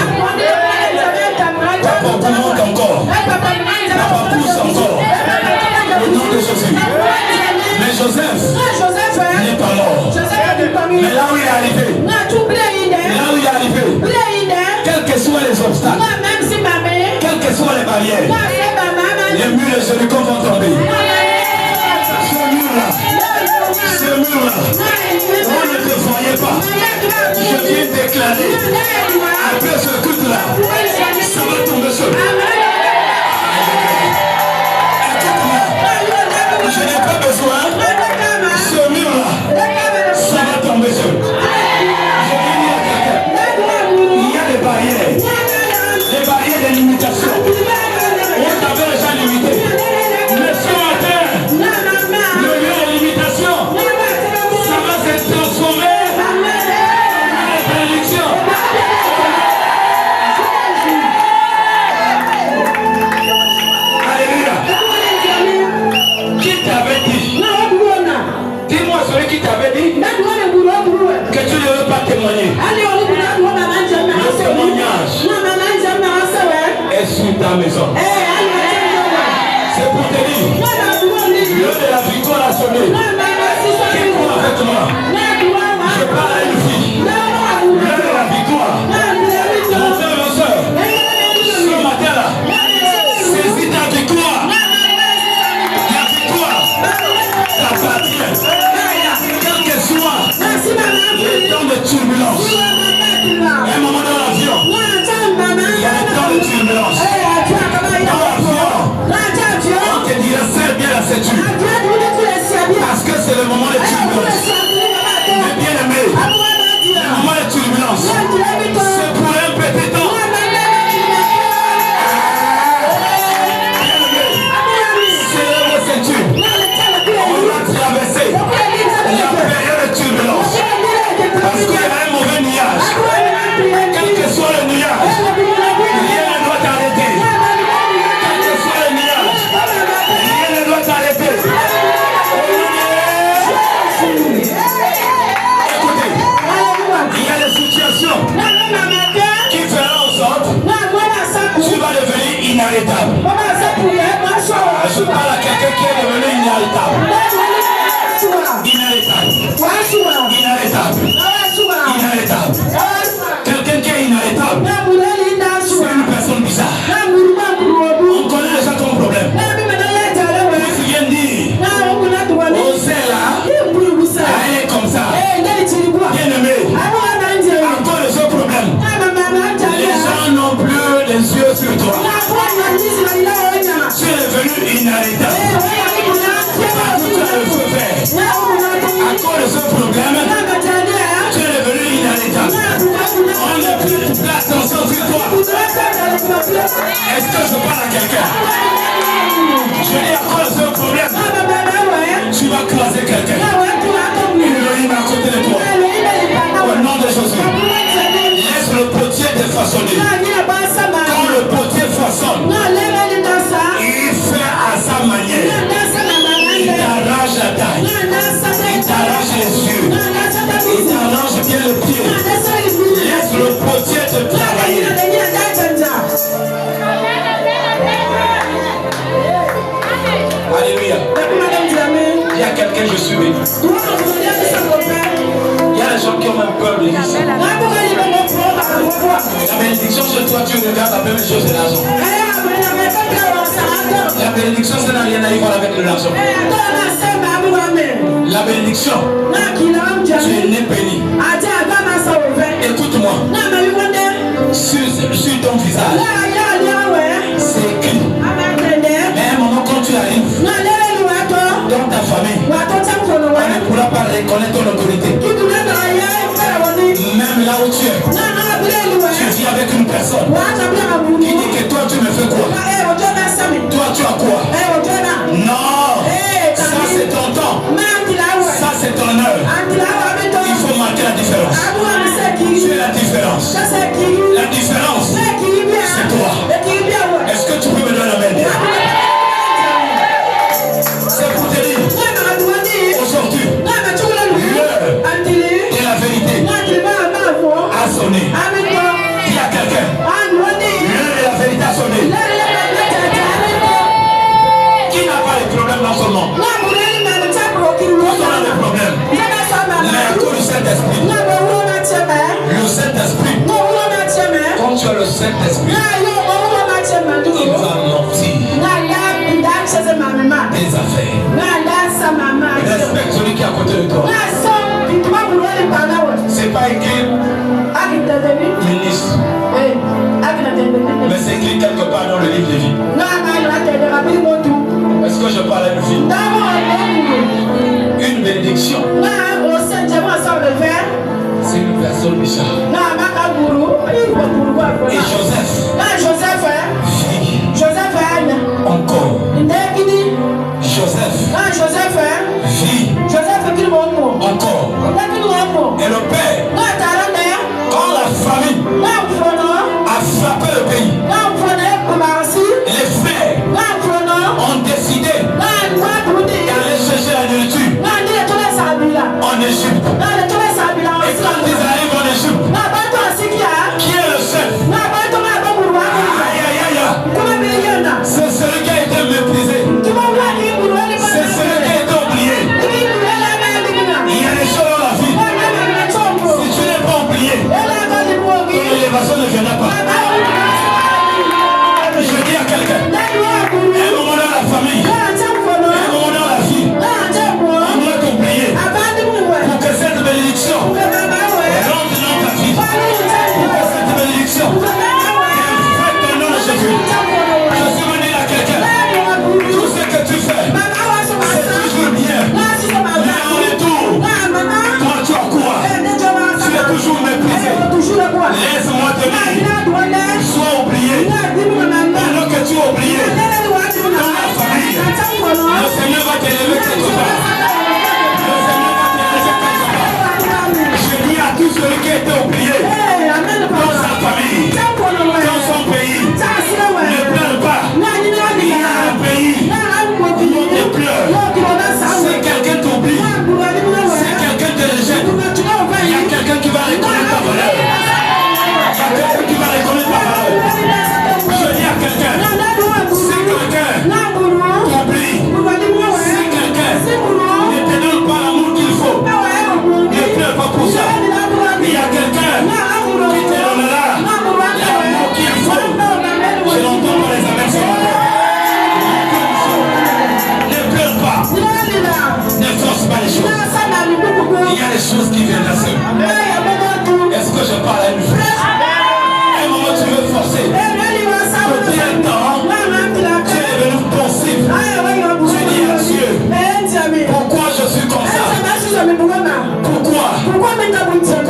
Papa, augmente encore. Papa, pousse encore. Au nom de Jésus. Mais Joseph n'est pas mort. Mais là où il est arrivé, quels que soient les obstacles, quelles que soient les barrières, les murs de Jéricho vont tomber. Ce mur-là, on ne te voyait pas. Je viens déclarer, après ce culte-là, ça va tomber seul. Écoute-moi, je n'ai pas besoin. Ce mur-là, ça va tomber seul. Je viens dire à quelqu'un, il y a des barrières de limitation. On t'avait déjà limité. Mais ce matin, le lieu de limitation, ça va se transformer en bénédiction. Alléluia. Qui t'avait dit? Dis-moi celui qui t'avait dit que tu ne veux pas témoigner. Le témoignage est sur ta maison. C'est pour te dire, lieu de la victoire a sonné. Qui court avec moi? Je parle à une fille. Lieu de la victoire. Mon frère, ma soeur, ce matin-là, saisis ta victoire. La victoire t'appartient. Quel que soit le temps de turbulence. À un moment dans l'avion, il y a le temps de turbulence. Dans l'avion, on te dira serre bien la ceinture. Parce que quelqu'un, je suis béni. Il y a des gens qui ont même peur de dire ça. La bénédiction sur toi, tu regardes la même chose, c'est l'argent. La bénédiction, ça n'a rien à voir avec l'argent. La bénédiction, tu es né béni. Écoute-moi. Sur ton visage, c'est écrit. Mais à un moment, quand tu arrives dans ta famille, on ne pourra pas reconnaître ton autorité. Même là où tu es, tu vis avec une personne qui dit que toi, tu me fais quoi? Toi, tu as quoi? Non, ça c'est ton temps, ça c'est ton heure. Il faut marquer la différence. Tu es la différence. La différence, c'est toi. Est-ce que tu peux me donner la main? C'est pour te dire, aujourd'hui, l'heure de la vérité a sonné. Il y a quelqu'un, l'heure de la vérité a sonné. Qui n'a pas de problème dans son nom? Quand on a des problèmes, mais pour le Saint-Esprit, le Saint-Esprit, quand tu as le Saint-Esprit, il va mentir des affaires. Respecte celui qui est à côté de toi. C'est pas écrit ministre, mais c'est écrit quelque part dans le livre de vie. Est-ce que je parle à une fille? Une bénédiction, c'est une personne déjà. Et Joseph, vit encore. Joseph, vit encore. Et le père, quand la famine a frappé le pays, les frères ont décidé d'aller chercher la nourriture en Égypte. Et quand ils arrivent en Égypte, qui est le chef? Aïe aïe aïe. C'est celui qui a été méprisé. C'est celui qui a été oublié. Il y a des choses dans la vie. Si tu n'es pas oublié, l'élévation ne viendra pas. Je dis à quelqu'un, un moment dans la famille, un moment dans la vie, on doit t'oublier pour que cette bénédiction rentre dans ta vie. Pour que cette bénédiction infecte le nom de Jésus. Je suis venu à quelqu'un, tout ce que tu fais, c'est toujours bien. Mais en retour, toi tu as quoi? Tu es toujours méprisé. Laisse-moi te dire, sois oublié. Alors que tu es oublié dans la famille, le Seigneur va t'élever quelque part. Le Seigneur va t'élever quelque part. Je dis à tous ceux qui étaient oubliés dans sa famille, dans son pays, ne pleure pas. Il y a un pays où on te pleure. C'est quelqu'un t'oublie, c'est quelqu'un te rejette. Il y a quelqu'un qui va reconnaître ta valeur. Il y a quelqu'un qui va reconnaître ta valeur. Je dis à quelqu'un, si quelqu'un t'oublie, si quelqu'un ne te donne pas l'amour qu'il faut, ne pleure pas pour ça. Il y a quelqu'un qui te donnera l'amour qu'il faut. Je l'entends dans les amens ce matin. Ne pleure pas, ne force pas les choses. Il y a des choses qui viennent à seul. Est-ce que je parle à une fille? À un moment tu veux forcer. Depuis un temps, tu es devenu pensif. Tu dis à Dieu, pourquoi je suis comme ça? Pourquoi? Pourquoi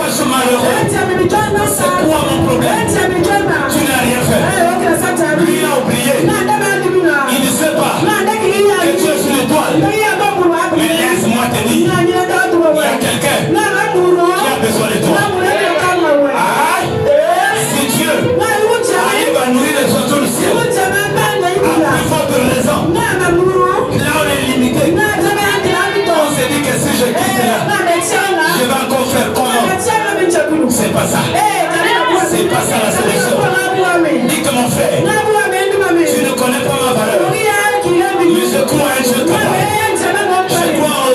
je suis malheureux? C'est quoi mon problème? Tu n'as rien fait. Lui a oublié. Il ne sait pas que tu es sur l'étoile. Mais laisse-moi te dire, il y a quelqu'un qui a besoin de toi. Si Dieu arrive à nourrir les oiseaux du ciel, à plus forte raison, là on est limité. On s'est dit que si je quitte là, je vais encore faire comment? C'est pas ça. C'est pas ça la sélection. Dis que mon frère, tu ne connais pas ma valeur. Mais je crois à un Dieu capable. Je crois en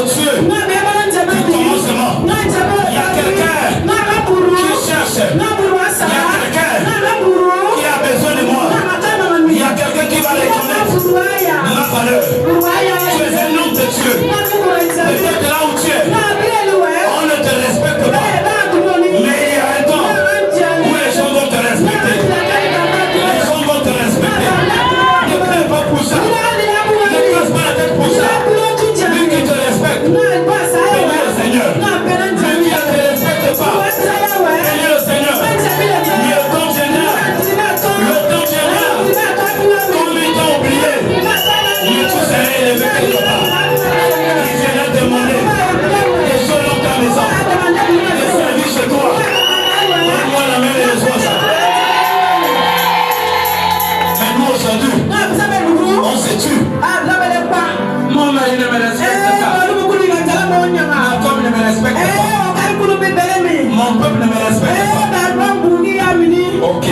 Ok.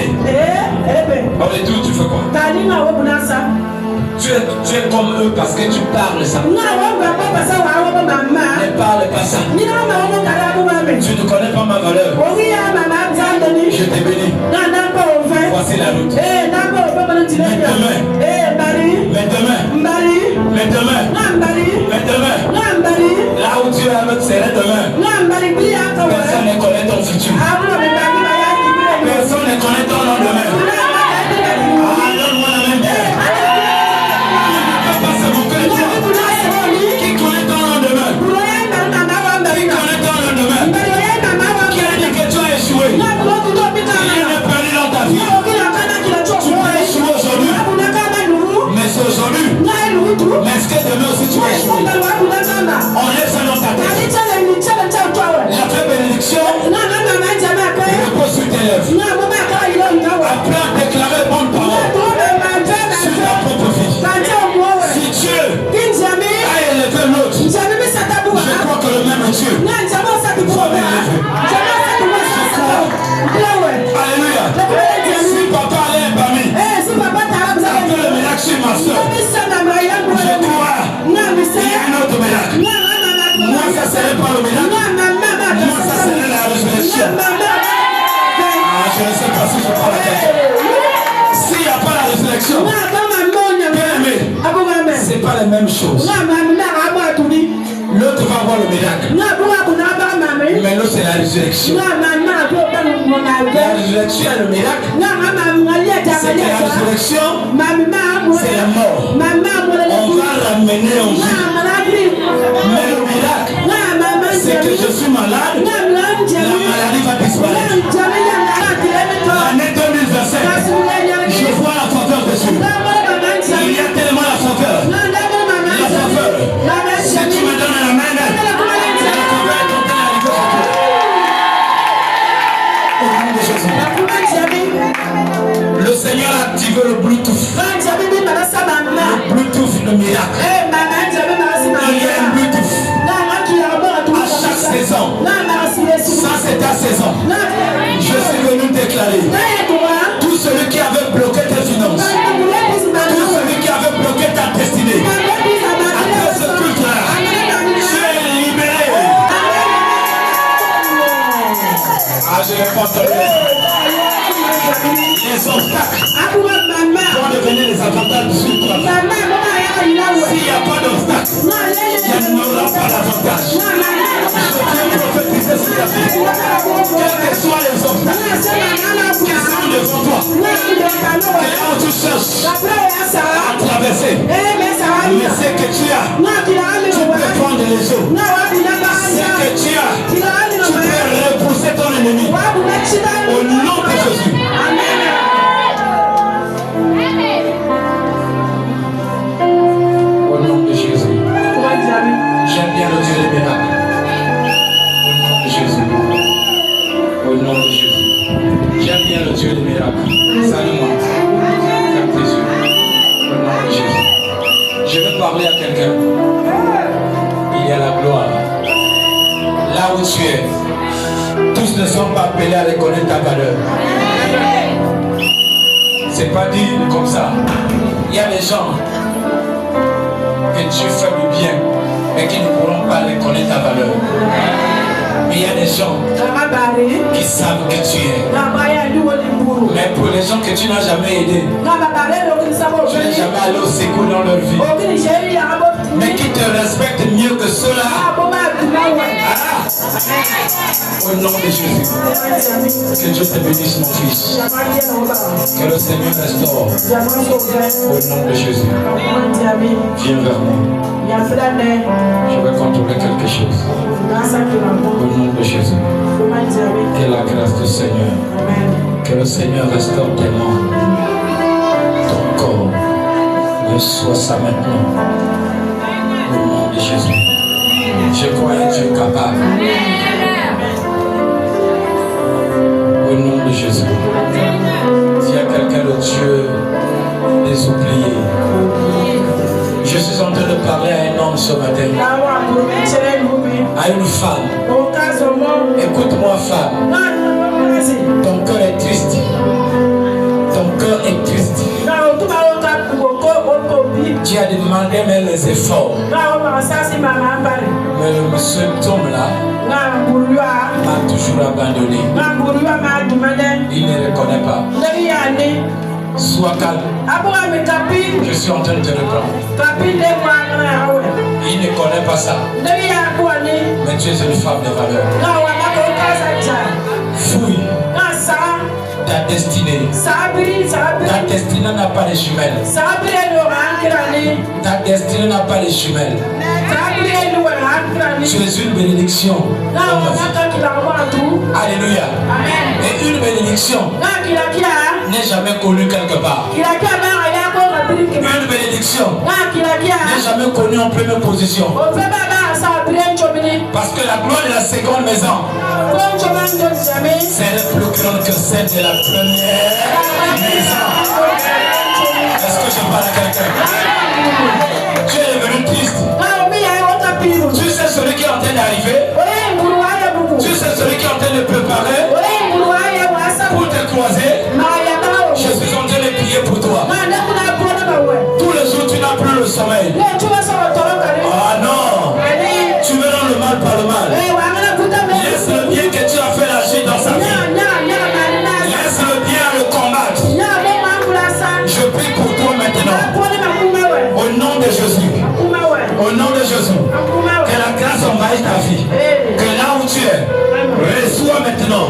Au retour, tu fais quoi? Tu es comme eux parce que tu parles ça. Ne parle pas ça. Tu ne connais pas ma valeur. Je t'ai béni. Voici la route. Mais demain, là où tu es avec serait demain. Personne ne connaît ton futur. Personne ne connaît ton lendemain. Qui connaît ton lendemain? Qui connaît ton lendemain? Qui a dit que tu as échoué? Rien n'est perdu dans ta vie. Tu peux échouer aujourd'hui. Mais c'est aujourd'hui. Mais est-ce que demain aussi tu vas échouer? On laisse ça dans ta tête. La vraie bénédiction repose sur tes lèvres. Après à déclarer bonne parole sur ta propre vie. Si Dieu a élevé l'autre, je crois que le même Dieu va m'élever. Alléluia. Si papa allait parmi, après le miracle chez ma soeur, je crois il y a un autre miracle. Moi, ça serait pas le miracle. Moi, ça serait la résurrection. Je ne sais pas si je parle à quelqu'un. S'il n'y a pas la résurrection, c'est pas la même chose. L'autre va voir le miracle. Mais l'autre c'est la résurrection. La résurrection est le miracle. C'est que la résurrection, c'est la mort. On va ramener en vie. Mais le miracle, c'est que je suis malade. La maladie va disparaître. L'année 2027, je vois la faveur de Dieu. Il y a tellement la faveur. La faveur. Si tu me donnes la main, la faveur est en train d'arriver. Au nom de Jésus. Le Seigneur a activé le Bluetooth. Le Bluetooth, le miracle. Il y a un Bluetooth. À chaque saison. Ça c'est ta saison. Je suis venu déclarer. Tout celui qui avait bloqué tes finances. Tout celui qui avait bloqué ta destinée. Après ce culte-là, tu es libéré. Ah, je n'ai pas entendu. Les obstacles vont devenir les avantages sur toi. S'il n'y a pas d'obstacle, il n'y aura pas d'avantage. Je viens prophétiser sur ta vie. Quels que soient les obstacles qui sont devant toi, que là où tu cherches à traverser, mais c'est que tu as, tu peux prendre les eaux. C'est que tu as, tu peux repousser ton ennemi. Au nom de Jésus. Au nom de Jésus. J'aime bien le Dieu des miracles. Au nom de Jésus. Au nom de Jésus. J'aime bien le Dieu des miracles. Salut-moi. Ferme tes yeux. Au nom de Jésus. Je vais parler à quelqu'un. Il y a la gloire. Là où tu es, tous ne sont pas appelés à reconnaître ta valeur. C'est pas dit comme ça. Il y a des gens que tu fais du bien, mais qui ne pourront pas reconnaître ta valeur. Mais il y a des gens qui savent que tu es. Mais pour les gens que tu n'as jamais aidés, tu n'as jamais allé au secours dans leur vie, mais qui te respectent mieux que ceux-là. Au nom de Jésus, que Dieu te bénisse mon fils. Que le Seigneur restaure. Au nom de Jésus. Viens vers moi. Je vais contrôler quelque chose. Au nom de Jésus. Que la grâce du Seigneur. Que le Seigneur restaure tes membres. Ton corps. Reçois ça maintenant. Au nom de Jésus. Je crois que tu es capable. Au nom de Jésus. S'il y a quelqu'un de Dieu des oubliés, je suis en train de parler à un homme ce matin, à une femme. Écoute-moi, femme. Ton cœur est triste. Tu as demandé même les efforts. Mais le monsieur Tom là m'a toujours abandonné. Il ne reconnaît pas. Sois calme. Je suis en train de te reprendre. Il ne connaît pas ça. Mais tu es une femme de valeur. Fouille. Ta destinée. Ta destinée n'a pas de jumelles. Ta destinée n'a pas de jumelles. Tu es une bénédiction. Alléluia. Et une bénédiction n'est jamais connue quelque part. Une bénédiction n'est jamais connue en première position. Parce que la gloire de la seconde maison, c'est plus grande que celle de la première maison. Est-ce que je parle à quelqu'un? Tu es devenu triste. Tu sais celui qui est en train d'arriver. Tu sais celui qui est en train de préparer pour te croiser. Je suis en train de prier pour toi. Tous les jours tu n'as plus le sommeil. Ah non. Tu me donnes le mal par le mal. Laisse le bien que tu as fait lâcher dans sa vie. Laisse le bien le combattre. Je prie pour toi maintenant. Au nom de Jésus. Au nom de Jésus. Que la grâce envahisse ta vie. Que là où tu es, reçois maintenant.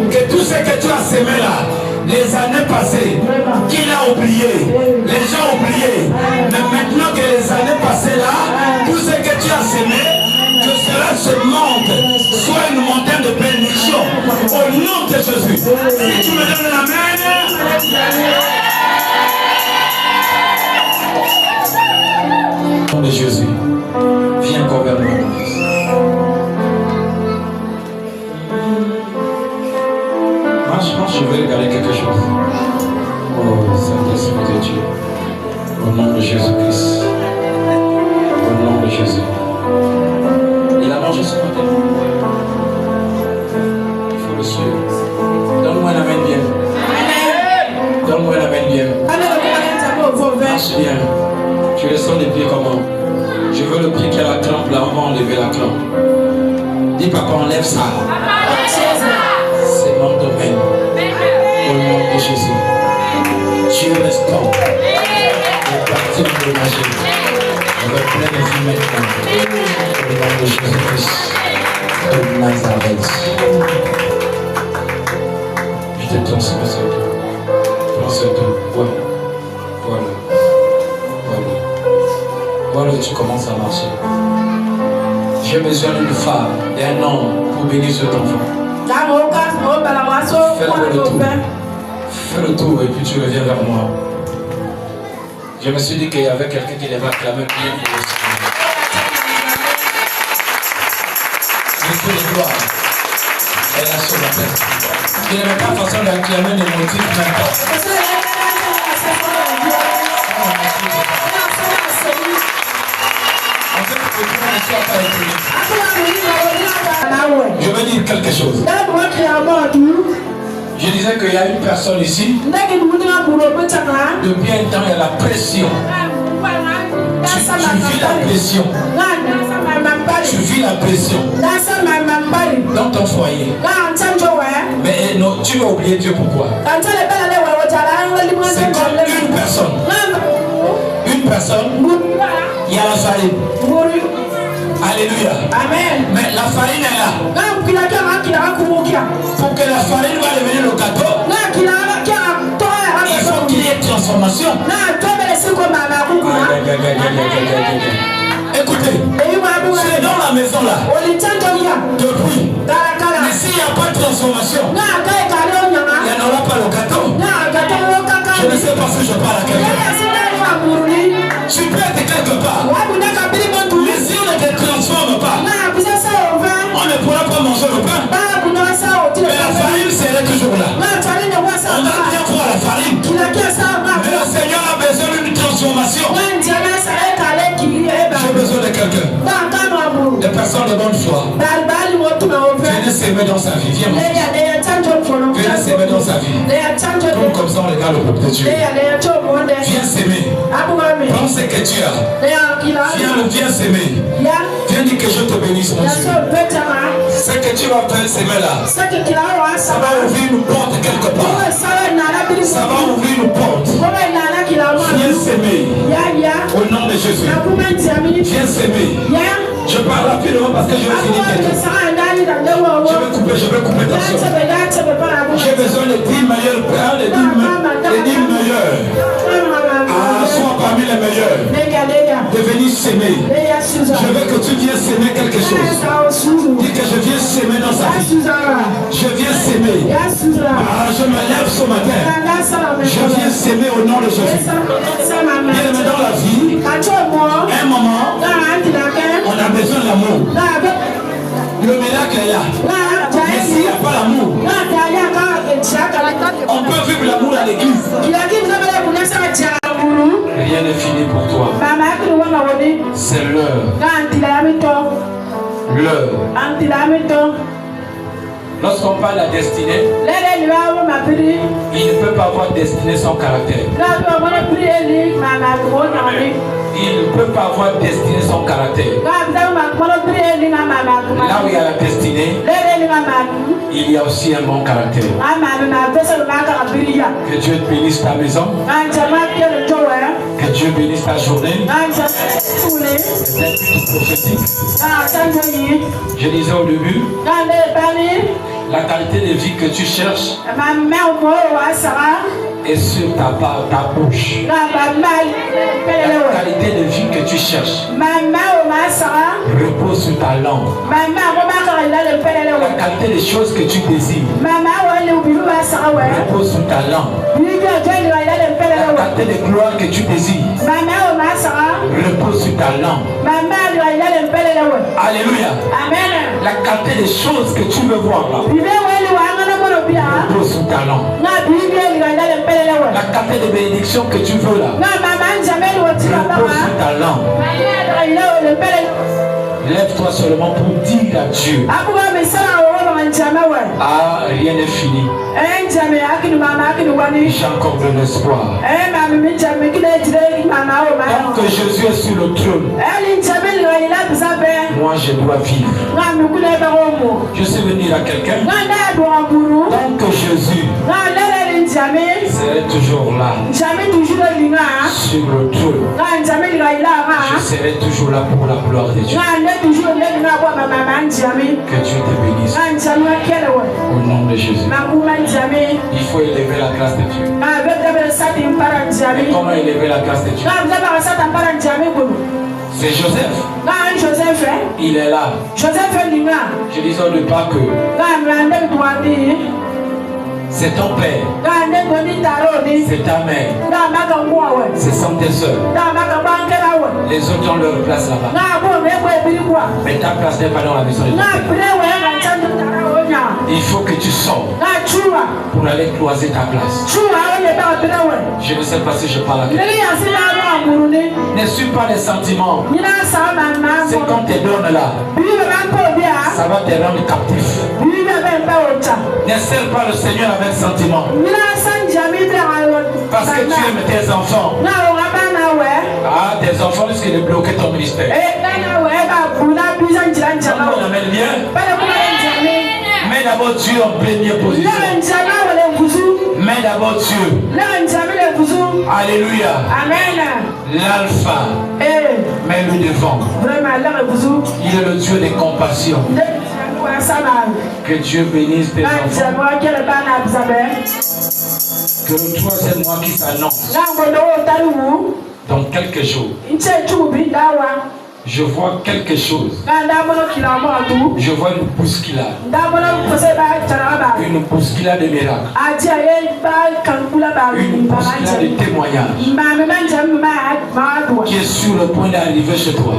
Que tout ce que tu as semé là, les années passées, qu'il a oublié, les gens oubliés. Mais maintenant que les années passées là, tout ce que tu as semé, que cela se monte, soit une montagne de bénédiction. Au nom de Jésus. Si tu me donnes la main. Au nom de Jésus. Viens encore vers moi. Marche, je vais regarder quelque chose. Oh, Saint-Esprit de Dieu. Au nom de Jésus-Christ. Au nom de Jésus. Il a mangé ce matin. Il faut le suivre. Donne-moi un amen bien. Donne-moi un amen bien. Marche bien. Tu le sens les pieds comment? Je veux le pied qui a la crampe là, on va enlever la crampe. Dis papa, enlève ça. C'est mon domaine. Au nom de Jésus. Dieu restaure. Les parties de l'imagine. Avec plein de vie maintenant. Au nom de Jésus-Christ. De Nazareth. Je te transmets ce dos. Prends ce dos. Voilà. Voilà. Voilà. Voilà, tu commences à marcher. J'ai besoin d'une femme, d'un homme pour bénir cet enfant. Fais le tour et puis tu reviens vers moi. Je me suis dit qu'il y avait quelqu'un qui devait acclamer bien pour le Seigneur. Je peux le voir. Elle a son appel. Il n'y avait pas façon d'acclamer les motifs même pas. Je veux dire quelque chose. Je disais qu'il y a une personne ici. Depuis un temps, il y a la pression. Tu vis la pression. Tu vis la pression dans ton foyer. Mais non, tu vas oublier Dieu pourquoi? C'est qu'une personne. Une personne, il y a la farine. Alléluia. Amen. Mais la farine est là. Pour que la farine va devenir le gâteau, il faut qu'il y ait transformation. Écoutez, c'est dans la maison là. Depuis. Mais s'il n'y a pas de transformation, il n'y en aura pas le gâteau. Je ne sais pas si je parle à quelqu'un. Tu peux être quelque part. Mais si on ne te transforme pas, on ne pourra pas manger le pain. Mais la farine serait toujours là. On va bien voir la farine. Mais le Seigneur a besoin d'une transformation. J'ai besoin de quelqu'un. Des personnes de bonne foi. Venez s'aimer dans sa vie. Viens, mon fils. Venez s'aimer dans sa vie. Donc comme ça on regarde le peuple de Dieu. Viens s'aimer. Prends ce que tu as. Viens s'aimer. Viens dire que je te bénisse mon Dieu. Ce que tu vas faire s'aimer là, ça va ouvrir une porte quelque part. Ça va ouvrir une porte. Viens s'aimer. Au nom de Jésus. Viens s'aimer. Je parle rapidement parce que je vais finir bientôt. Je vais couper ta soeur. J'ai besoin de 10 meilleurs frères, de 10 meilleurs. Sois parmi les meilleurs. De venir s'aimer. Je veux que tu viennes s'aimer quelque chose. Dis que je viens s'aimer dans sa vie. Je viens s'aimer. Je me lève ce matin. Je viens s'aimer au nom de Jésus. Bien aimé dans la vie, un moment, on a besoin de l'amour. Le miracle est là. Mais s'il n'y a pas l'amour, on peut vivre l'amour à l'église. Rien n'est fini pour toi. C'est l'heure. Lorsqu'on parle de la destinée, il ne peut pas avoir destinée sans caractère. Il ne peut pas avoir destinée sans caractère. Là où il y a la destinée, il y a aussi un bon caractère. Que Dieu bénisse ta maison. Que Dieu bénisse ta journée. C'est un culte prophétique. Je disais au début, la qualité de vie que tu cherches est sur ta bouche. La qualité de vie que tu cherches repose sur ta langue. La qualité des choses que tu désires repose sur ta langue. La qualité de gloire que tu désires repose sur ta langue. Alléluia. La qualité des choses que tu veux voir là repose sur ta langue. La qualité de bénédiction que tu veux là repose sur ta langue. Lève-toi seulement pour dire à Dieu. Ah, rien n'est fini. J'ai encore de l'espoir. Tant que Jésus est sur le trône, moi je dois vivre. Je sais venir à quelqu'un. Tant que Jésus serait toujours là, sur le trône, je serai toujours là pour la gloire de Dieu. Que Dieu te bénisse. Au nom de Jésus. Il faut élever la grâce de Dieu. Et comment élever la grâce de Dieu? C'est Joseph. Il est là. Je disais au départ que c'est ton père, c'est ta mère, c'est sont tes soeurs. Les autres ont leur place là-bas. Mais ta place n'est pas dans la maison de ton père. Il faut que tu sors pour aller cloiser ta place. Je ne sais pas si je parle à quelqu'un. Ne suis pas les sentiments. C'est quand tu donnes là, ça va te rendre captif. Ne sers pas le Seigneur avec sentiment. Parce que tu aimes tes enfants. Ah, tes enfants risquent de bloquer ton ministère. On amène bien. Mets d'abord Dieu en première position. Mets d'abord Dieu. Alléluia. Amen. L'alpha. Mets-le devant. Il est le Dieu des compassions. Que Dieu bénisse tes enfants. Que le troisième mois qui s'annonce dans quelques jours, je vois quelque chose. Je vois une bousculade. Une bousculade de miracles. Une bousculade de témoignages qui est sur le point d'arriver chez toi.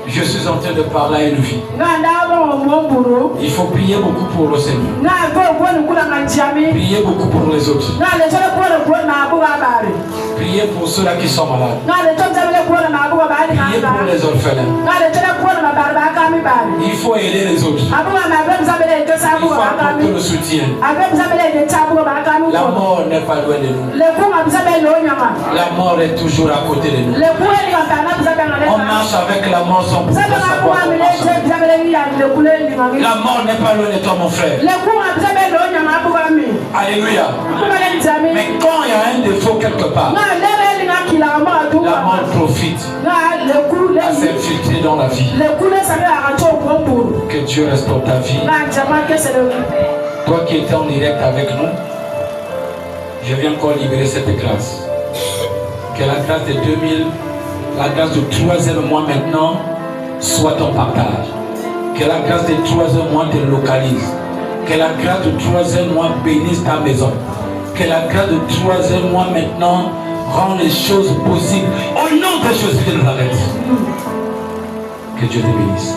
Je suis en train de parler à une vie. Il faut prier beaucoup pour le Seigneur. Priez beaucoup pour les autres. Priez pour ceux-là qui sont malades. Priez pour les orphelins. Il faut faut aider les autres. Il faut apporter le soutien. La mort n'est pas loin de nous. La mort est toujours à côté de nous. On marche avec la mort sans pouvoir savoir qu'on marche. La mort n'est pas loin de toi, mon frère. Alléluia. Mais quand il y a un défaut quelque part, la mort profite à s'infiltrer dans la vie. Que Dieu restaure ta vie. Toi qui étais en direct avec nous, je viens encore libérer cette grâce. Que la grâce de 2000, la grâce du 3e mois maintenant, soit ton partage. Que la grâce du 3e mois te localise. Que la grâce du 3e mois bénisse ta maison. Que la grâce du 3e mois maintenant rend les choses possibles. Au nom de Jésus de Nazareth. Que Dieu te bénisse.